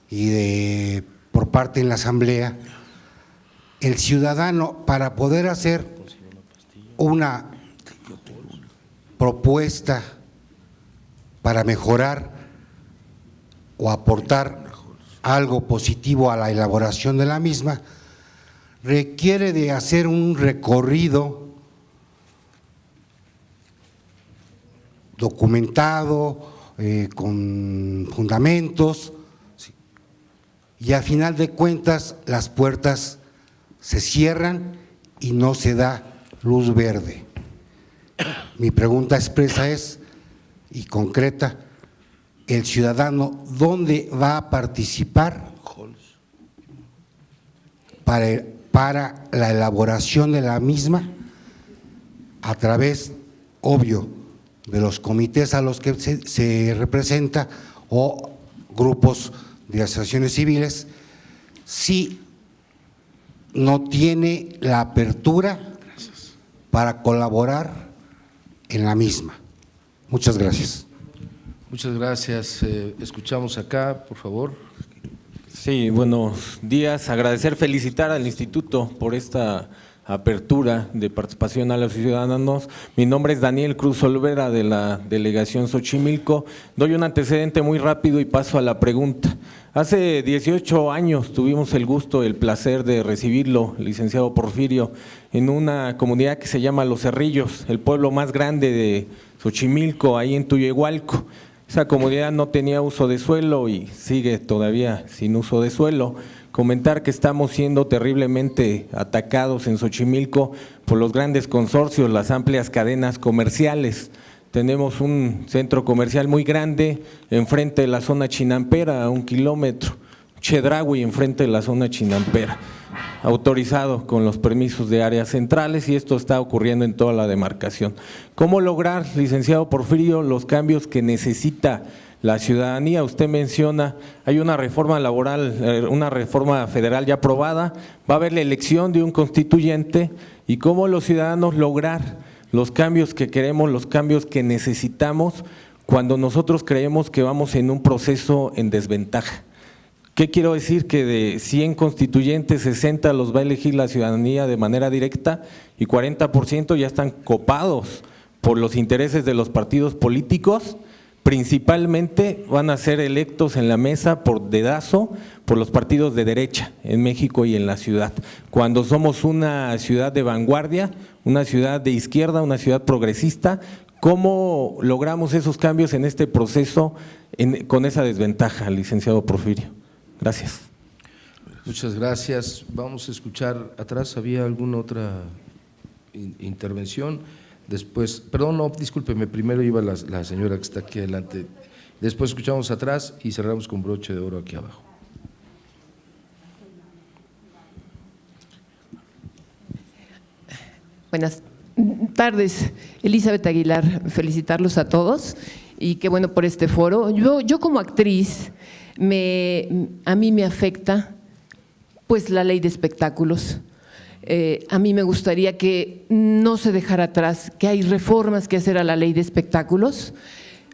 y por parte en la Asamblea, el ciudadano, para poder hacer una propuesta para mejorar o aportar algo positivo a la elaboración de la misma, requiere de hacer un recorrido documentado, con fundamentos, y a final de cuentas las puertas se cierran y no se da luz verde. Mi pregunta expresa es, y concreta, el ciudadano, ¿dónde va a participar para la elaboración de la misma? A través, obvio, de los comités a los que se representa o grupos de asociaciones civiles, si no tiene la apertura para colaborar en la misma. Muchas gracias.
Muchas gracias. Escuchamos acá, por favor.
Sí, buenos días. Agradecer, felicitar al Instituto por esta apertura de participación a los ciudadanos. Mi nombre es Daniel Cruz Olvera, de la delegación Xochimilco. Doy un antecedente muy rápido y paso a la pregunta. Hace 18 años tuvimos el gusto, el placer de recibirlo, licenciado Porfirio, en una comunidad que se llama Los Cerrillos, el pueblo más grande de Xochimilco, ahí en Tuyehualco. Esa comunidad no tenía uso de suelo y sigue todavía sin uso de suelo. Comentar que estamos siendo terriblemente atacados en Xochimilco por los grandes consorcios, las amplias cadenas comerciales. Tenemos un centro comercial muy grande enfrente de la zona chinampera, a 1 kilómetro, Chedraui enfrente de la zona chinampera, autorizado con los permisos de áreas centrales, y esto está ocurriendo en toda la demarcación. ¿Cómo lograr, licenciado Porfirio, los cambios que necesita la ciudadanía? Usted menciona, hay una reforma laboral, una reforma federal ya aprobada, va a haber la elección de un constituyente, y cómo los ciudadanos lograr los cambios que queremos, los cambios que necesitamos, cuando nosotros creemos que vamos en un proceso en desventaja. ¿Qué quiero decir? Que de 100 constituyentes, 60 los va a elegir la ciudadanía de manera directa y 40% ya están copados por los intereses de los partidos políticos. Principalmente van a ser electos en la mesa por dedazo por los partidos de derecha en México y en la ciudad, cuando somos una ciudad de vanguardia, una ciudad de izquierda, una ciudad progresista. ¿Cómo logramos esos cambios en este proceso con esa desventaja, licenciado Porfirio? Gracias.
Muchas gracias. Vamos a escuchar atrás. ¿Había alguna otra intervención? Después, perdón, no, discúlpeme, primero iba la señora que está aquí adelante. Después escuchamos atrás y cerramos con broche de oro aquí abajo.
Buenas tardes, Elizabeth Aguilar, felicitarlos a todos y qué bueno por este foro. Yo como actriz, a mí me afecta pues la ley de espectáculos. A mí me gustaría que no se dejara atrás, que hay reformas que hacer a la ley de espectáculos,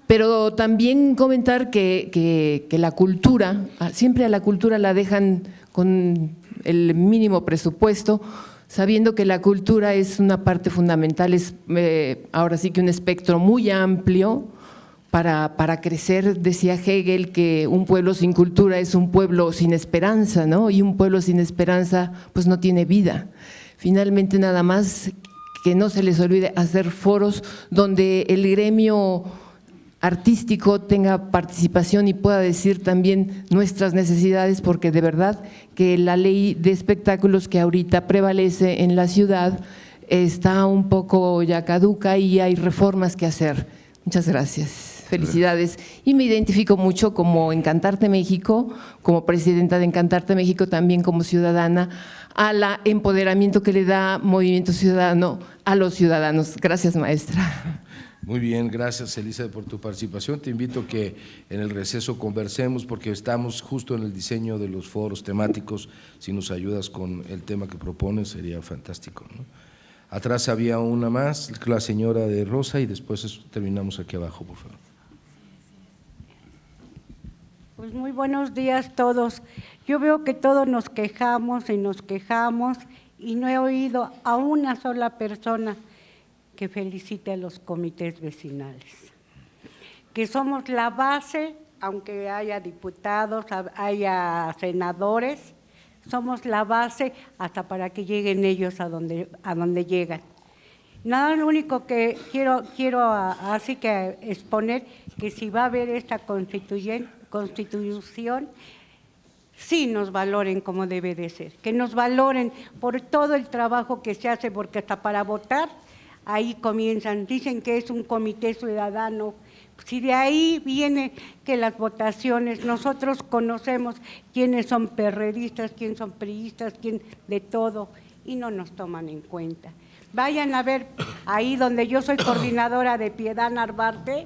pero también comentar que la cultura, siempre a la cultura la dejan con el mínimo presupuesto, sabiendo que la cultura es una parte fundamental, es ahora sí que un espectro muy amplio para crecer. Decía Hegel que un pueblo sin cultura es un pueblo sin esperanza, ¿no? Y un pueblo sin esperanza pues no tiene vida. Finalmente, nada más que no se les olvide hacer foros donde el gremio artístico tenga participación y pueda decir también nuestras necesidades, porque de verdad que la ley de espectáculos que ahorita prevalece en la ciudad está un poco ya caduca y hay reformas que hacer. Muchas gracias. Felicidades. Y me identifico mucho como Encantarte México, como presidenta de Encantarte México, también como ciudadana, al empoderamiento que le da Movimiento Ciudadano a los ciudadanos. Gracias, maestra.
Muy bien, gracias Elisa por tu participación. Te invito a que en el receso conversemos, porque estamos justo en el diseño de los foros temáticos. Si nos ayudas con el tema que propones sería fantástico, ¿no? Atrás había una más, la señora de Rosa, y después terminamos aquí abajo, por favor.
Pues muy buenos días todos. Yo veo que todos nos quejamos y no he oído a una sola persona que felicite a los comités vecinales, que somos la base, aunque haya diputados, haya senadores, somos la base hasta para que lleguen ellos a donde llegan. Nada, lo único que quiero así que exponer, que si va a haber esta constitución, sí nos valoren como debe de ser, que nos valoren por todo el trabajo que se hace, porque hasta para votar, ahí comienzan, dicen que es un comité ciudadano. Si de ahí viene que las votaciones, nosotros conocemos quiénes son perredistas, quiénes son priistas, quién de todo, y no nos toman en cuenta. Vayan a ver ahí donde yo soy coordinadora de Piedad Narvarte,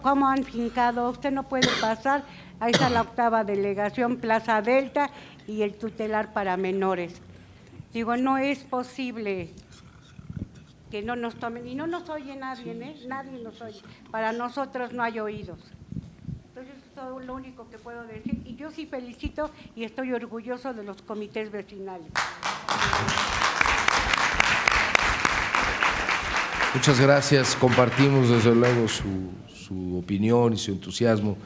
cómo han fincado. Usted no puede pasar, ahí está la 8ª delegación, Plaza Delta, y el tutelar para menores. Digo, no es posible que no nos tomen, y no nos oye nadie, nadie nos oye, para nosotros no hay oídos. Entonces, es todo lo único que puedo decir, y yo sí felicito y estoy orgulloso de los comités vecinales.
Muchas gracias, compartimos desde luego su opinión y su entusiasmo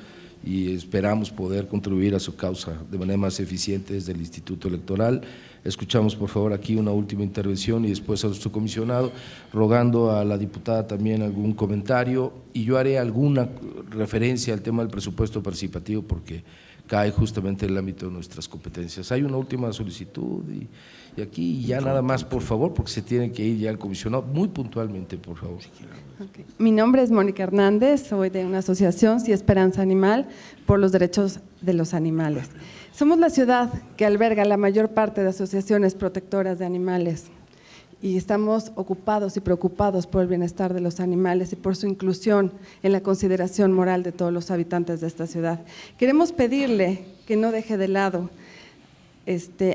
y esperamos poder contribuir a su causa de manera más eficiente desde el Instituto Electoral. Escuchamos por favor aquí una última intervención y después a nuestro comisionado, rogando a la diputada también algún comentario, y yo haré alguna referencia al tema del presupuesto participativo porque cae justamente en el ámbito de nuestras competencias. Hay una última solicitud y aquí ya nada más, por favor, porque se tiene que ir ya el comisionado, muy puntualmente, por favor.
Okay. Mi nombre es Mónica Hernández, soy de una asociación, Sí Esperanza Animal, por los derechos de los animales. Somos la ciudad que alberga la mayor parte de asociaciones protectoras de animales y estamos ocupados y preocupados por el bienestar de los animales y por su inclusión en la consideración moral de todos los habitantes de esta ciudad. Queremos pedirle que no deje de lado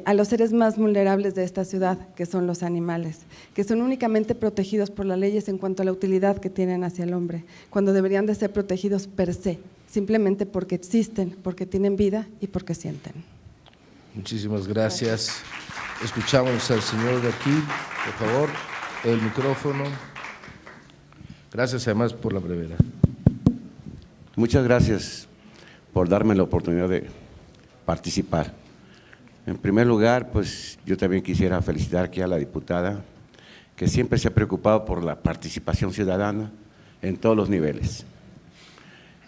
a los seres más vulnerables de esta ciudad, que son los animales, que son únicamente protegidos por las leyes en cuanto a la utilidad que tienen hacia el hombre, cuando deberían de ser protegidos per se, simplemente porque existen, porque tienen vida y porque sienten.
Muchísimas gracias. Escuchamos al señor de aquí, por favor, el micrófono. Gracias además por la brevedad.
Muchas gracias por darme la oportunidad de participar. En primer lugar, pues yo también quisiera felicitar aquí a la diputada, que siempre se ha preocupado por la participación ciudadana en todos los niveles.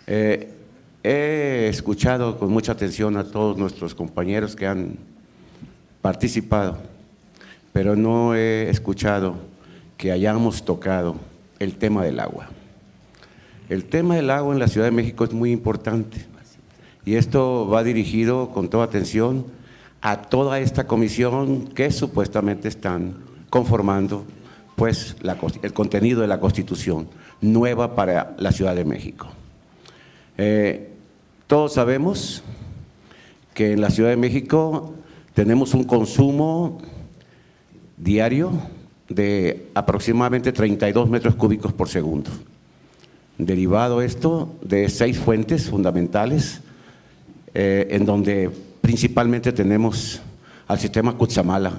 He escuchado con mucha atención a todos nuestros compañeros que han participado, pero no he escuchado que hayamos tocado el tema del agua. El tema del agua en la Ciudad de México es muy importante y esto va dirigido con toda atención a toda esta comisión que supuestamente están conformando pues el contenido de la Constitución nueva para la Ciudad de México. Todos sabemos que en la Ciudad de México tenemos un consumo diario de aproximadamente 32 metros cúbicos por segundo. Derivado esto de 6 fuentes fundamentales, en donde principalmente tenemos al sistema Cutzamala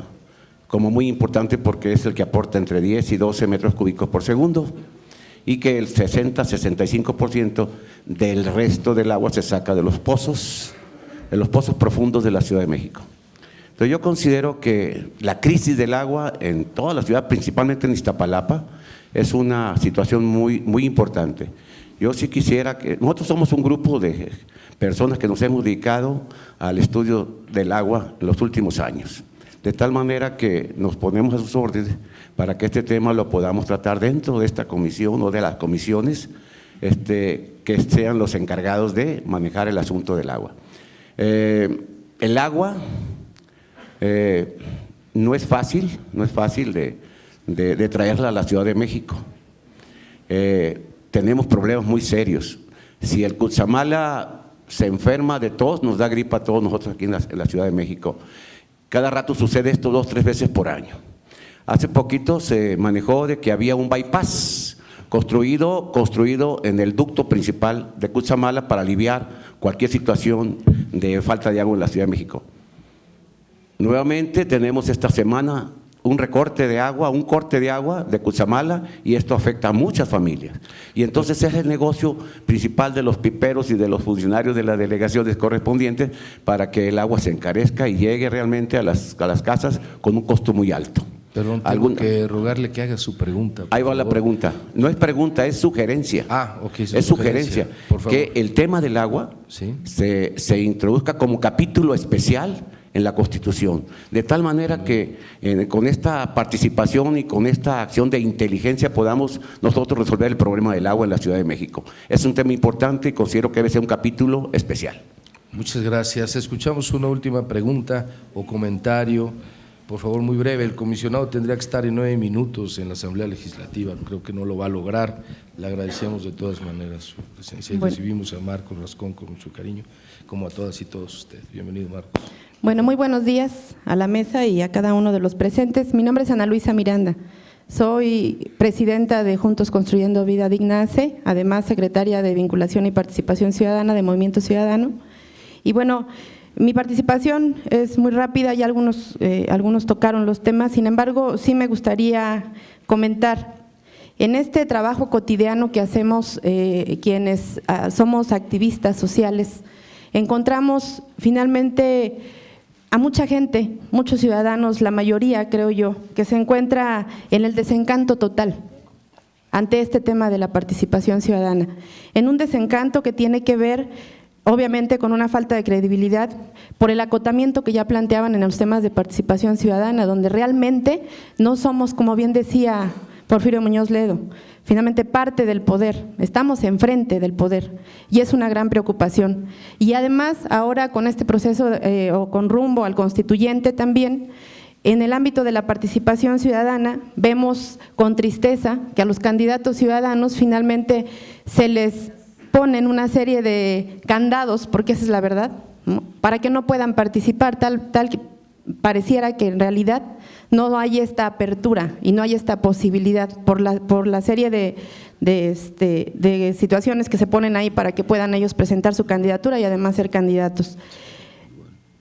como muy importante porque es el que aporta entre 10 y 12 metros cúbicos por segundo y que el 60-65% del resto del agua se saca de los pozos profundos de la Ciudad de México. Entonces yo considero que la crisis del agua en toda la ciudad, principalmente en Iztapalapa, es una situación muy, muy importante. Yo sí quisiera que… Nosotros somos un grupo de personas que nos hemos dedicado al estudio del agua en los últimos años, de tal manera que nos ponemos a sus órdenes para que este tema lo podamos tratar dentro de esta comisión o de las comisiones que sean los encargados de manejar el asunto del agua. El agua no es fácil de traerla a la Ciudad de México. Tenemos problemas muy serios. Si el Cutzamala se enferma de tos, nos da gripa a todos nosotros aquí en la Ciudad de México. Cada rato sucede esto 2 o 3 veces por año. Hace poquito se manejó de que había un bypass construido en el ducto principal de Cutzamala para aliviar cualquier situación de falta de agua en la Ciudad de México. Nuevamente tenemos esta semana un corte de agua de Cutzamala, y esto afecta a muchas familias. Y entonces es el negocio principal de los piperos y de los funcionarios de las delegaciones correspondientes para que el agua se encarezca y llegue realmente a las casas con un costo muy alto.
Perdón, tengo que rogarle que haga su pregunta.
Ahí va la pregunta. No es pregunta, es sugerencia.
Ok.
Es sugerencia.
Por favor.
Que el tema del agua se introduzca como capítulo especial en la Constitución, de tal manera que con esta participación y con esta acción de inteligencia podamos nosotros resolver el problema del agua en la Ciudad de México. Es un tema importante y considero que debe ser un capítulo especial.
Muchas gracias. Escuchamos una última pregunta o comentario. Por favor, muy breve. El comisionado tendría que estar en 9 minutos en la Asamblea Legislativa. Creo que no lo va a lograr. Le agradecemos de todas maneras su presencia.
Bueno.
Recibimos a Marcos Rascón con mucho cariño, como a todas y todos ustedes. Bienvenido, Marcos.
Bueno, muy buenos días a la mesa y a cada uno de los presentes. Mi nombre es Ana Luisa Miranda. Soy presidenta de Juntos Construyendo Vida Digna AC, además secretaria de Vinculación y Participación Ciudadana de Movimiento Ciudadano. Y bueno, mi participación es muy rápida, ya algunos tocaron los temas, sin embargo, sí me gustaría comentar. En este trabajo cotidiano que hacemos quienes somos activistas sociales, encontramos finalmente a mucha gente, muchos ciudadanos, la mayoría creo yo, que se encuentra en el desencanto total ante este tema de la participación ciudadana, en un desencanto que tiene que ver obviamente con una falta de credibilidad por el acotamiento que ya planteaban en los temas de participación ciudadana, donde realmente no somos, como bien decía Porfirio Muñoz Ledo, finalmente parte del poder, estamos enfrente del poder y es una gran preocupación. Y además ahora con este proceso o con rumbo al constituyente también, en el ámbito de la participación ciudadana vemos con tristeza que a los candidatos ciudadanos finalmente se les ponen una serie de candados, porque esa es la verdad, ¿no?, para que no puedan participar, tal que pareciera que en realidad no hay esta apertura y no hay esta posibilidad por la serie de situaciones que se ponen ahí para que puedan ellos presentar su candidatura y además ser candidatos.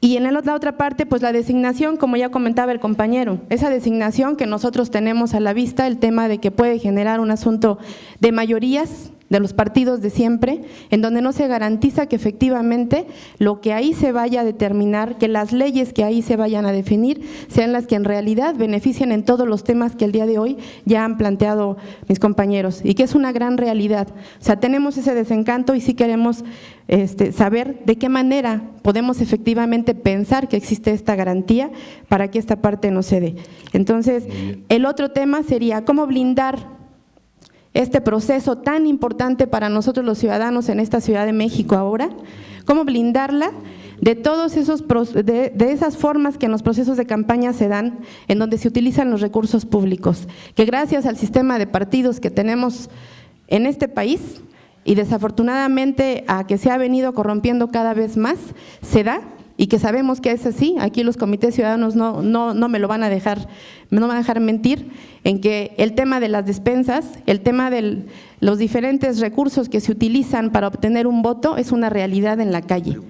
Y en la otra parte, pues la designación, como ya comentaba el compañero, esa designación que nosotros tenemos a la vista, el tema de que puede generar un asunto de mayorías de los partidos de siempre, en donde no se garantiza que efectivamente lo que ahí se vaya a determinar, que las leyes que ahí se vayan a definir, sean las que en realidad beneficien en todos los temas que el día de hoy ya han planteado mis compañeros, y que es una gran realidad. O sea, tenemos ese desencanto y sí queremos saber de qué manera podemos efectivamente pensar que existe esta garantía para que esta parte no se dé. Entonces, el otro tema sería cómo blindar este proceso tan importante para nosotros los ciudadanos en esta Ciudad de México ahora, cómo blindarla de todos de esas formas que en los procesos de campaña se dan, en donde se utilizan los recursos públicos, que gracias al sistema de partidos que tenemos en este país y desafortunadamente a que se ha venido corrompiendo cada vez más, se da, y que sabemos que es así. Aquí los comités ciudadanos no me lo van a dejar, no van a dejar mentir, en que el tema de las despensas, el tema de los diferentes recursos que se utilizan para obtener un voto es una realidad en la calle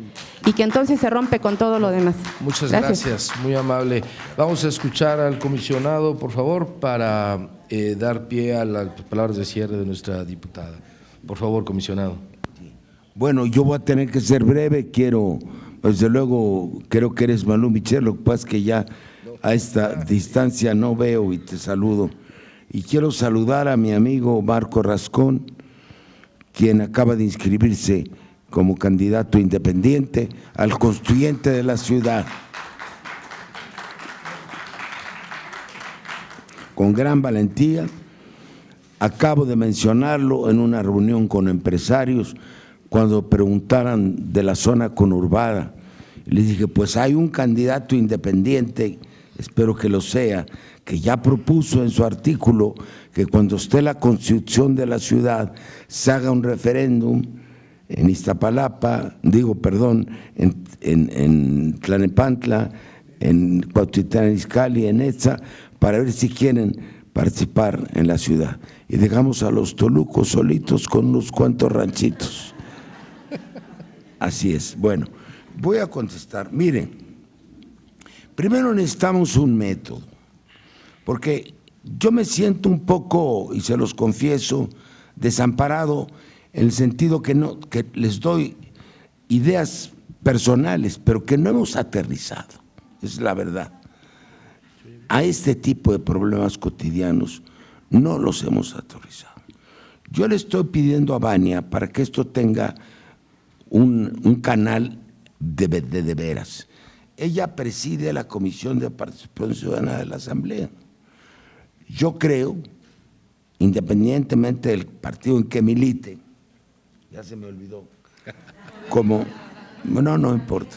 y que entonces se rompe con todo lo demás.
Muchas gracias, muy amable. Vamos a escuchar al comisionado, por favor, para dar pie a las palabras de cierre de nuestra diputada. Por favor, comisionado.
Bueno, yo voy a tener que ser breve, desde luego, creo que eres Malú Michel, lo que pasa es que ya a esta distancia no veo y te saludo. Y quiero saludar a mi amigo Marco Rascón, quien acaba de inscribirse como candidato independiente al constituyente de la ciudad. Con gran valentía, acabo de mencionarlo en una reunión con empresarios, cuando preguntaran de la zona conurbada, les dije, pues hay un candidato independiente, espero que lo sea, que ya propuso en su artículo que cuando esté la constitución de la ciudad se haga un referéndum en Iztapalapa, en Tlalnepantla, en Cuautitlán Izcalli, en Etza, para ver si quieren participar en la ciudad y dejamos a los tolucos solitos con unos cuantos ranchitos. Así es. Bueno, voy a contestar. Miren, primero necesitamos un método, porque yo me siento un poco, y se los confieso, desamparado en el sentido que les doy ideas personales, pero que no hemos aterrizado, es la verdad. A este tipo de problemas cotidianos no los hemos aterrizado. Yo le estoy pidiendo a Vania para que esto tenga un canal de veras. Ella preside la Comisión de Participación Ciudadana de la Asamblea. Yo creo, independientemente del partido en que milite, ya se me olvidó, no importa,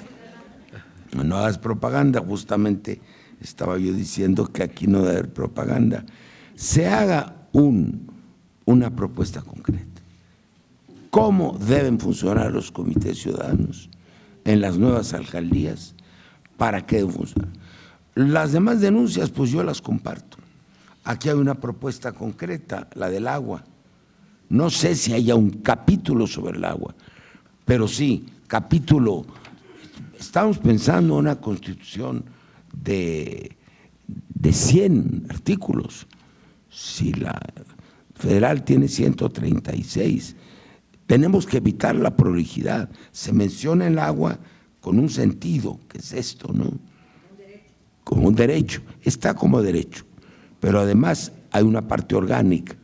no hagas propaganda, justamente estaba yo diciendo que aquí no debe haber propaganda, se haga una propuesta concreta. ¿Cómo deben funcionar los comités ciudadanos en las nuevas alcaldías? ¿Para qué deben funcionar? Las demás denuncias, pues yo las comparto. Aquí hay una propuesta concreta, la del agua. No sé si haya un capítulo sobre el agua, pero sí, capítulo. Estamos pensando en una constitución de 100 artículos. Si la federal tiene 136, tenemos que evitar la prolijidad. Se menciona el agua con un sentido, que es esto, ¿no? Como un derecho, está como derecho, pero además hay una parte orgánica,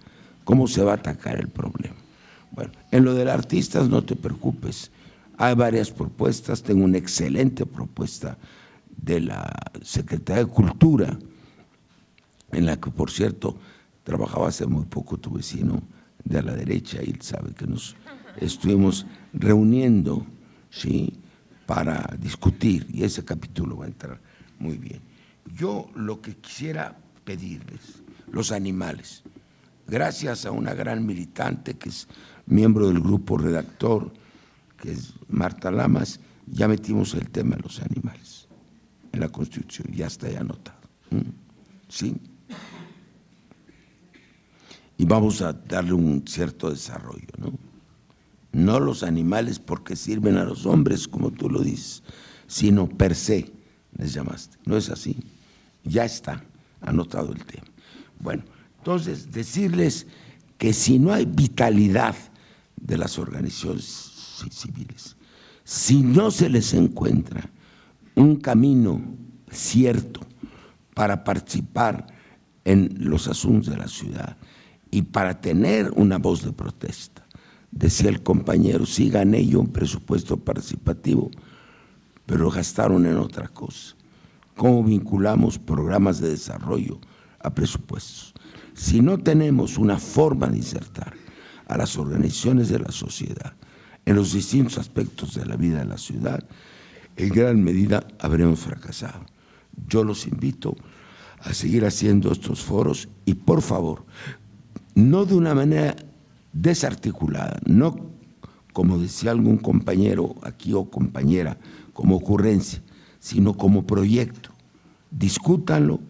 ¿cómo se va a atacar el problema? Bueno, en lo de artistas no te preocupes, hay varias propuestas, tengo una excelente propuesta de la Secretaría de Cultura, en la que, por cierto, trabajaba hace muy poco tu vecino de la derecha, y él sabe que nos estuvimos reuniendo, ¿sí?, para discutir, y ese capítulo va a entrar muy bien. Yo lo que quisiera pedirles, los animales, gracias a una gran militante que es miembro del grupo redactor, que es Marta Lamas, ya metimos el tema de los animales en la Constitución, ya está ya anotado. ¿Sí? Y vamos a darle un cierto desarrollo, ¿no? No los animales porque sirven a los hombres, como tú lo dices, sino per se, les llamaste. ¿No es así? Ya está anotado el tema. Bueno, entonces decirles que si no hay vitalidad de las organizaciones civiles, si no se les encuentra un camino cierto para participar en los asuntos de la ciudad y para tener una voz de protesta, decía el compañero, sí gané yo un presupuesto participativo, pero lo gastaron en otra cosa. ¿Cómo vinculamos programas de desarrollo a presupuestos? Si no tenemos una forma de insertar a las organizaciones de la sociedad en los distintos aspectos de la vida de la ciudad, en gran medida habremos fracasado. Yo los invito a seguir haciendo estos foros y, por favor, no de una manera desarticulada, no como decía algún compañero aquí o compañera, como ocurrencia, sino como proyecto. Discútanlo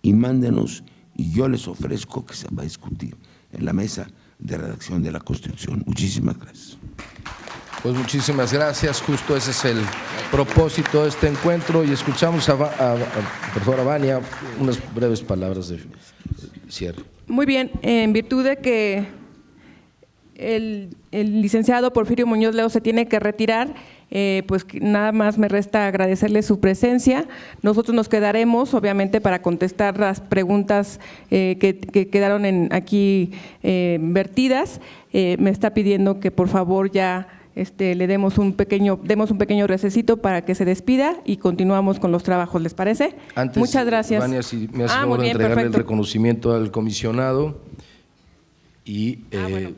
y mándenos, y yo les ofrezco que se va a discutir en la mesa de redacción de la Constitución. Muchísimas gracias.
Pues muchísimas gracias, justo ese es el propósito de este encuentro, y escuchamos por favor a Vania unas breves palabras de cierre.
Muy bien, en virtud de que el licenciado Porfirio Muñoz Ledo se tiene que retirar, pues nada más me resta agradecerle su presencia. Nosotros nos quedaremos, obviamente, para contestar las preguntas que quedaron aquí vertidas. Me está pidiendo que por favor ya le demos un pequeño recesito para que se despida y continuamos con los trabajos, ¿les parece?
Antes,
muchas gracias.
Vania, si me hace favor de entregarle perfecto el reconocimiento al comisionado y…
Bueno.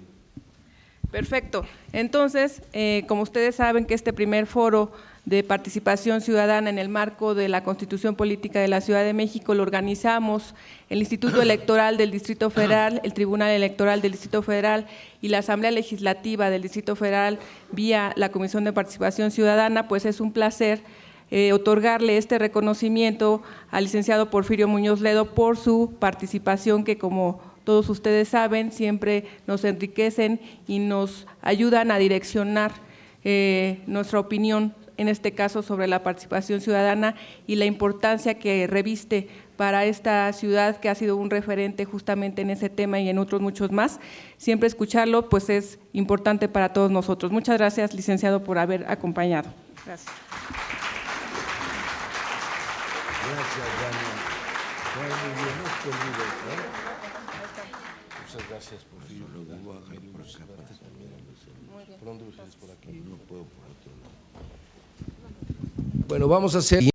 Perfecto. Entonces, como ustedes saben que este primer foro de participación ciudadana en el marco de la Constitución Política de la Ciudad de México lo organizamos el Instituto Electoral del Distrito Federal, el Tribunal Electoral del Distrito Federal y la Asamblea Legislativa del Distrito Federal vía la Comisión de Participación Ciudadana. Pues es un placer otorgarle este reconocimiento al licenciado Porfirio Muñoz Ledo por su participación, que como todos ustedes saben, siempre nos enriquecen y nos ayudan a direccionar nuestra opinión, en este caso sobre la participación ciudadana y la importancia que reviste para esta ciudad, que ha sido un referente justamente en ese tema y en otros muchos más. Siempre escucharlo pues es importante para todos nosotros. Muchas gracias, licenciado, por haber acompañado. Gracias.
Gracias, Dania. Muy bien, no te olvides, ¿no? Muchas gracias, Porfirio. ¿Por dónde ustedes por aquí? No puedo por otro lado. Bueno, vamos a hacer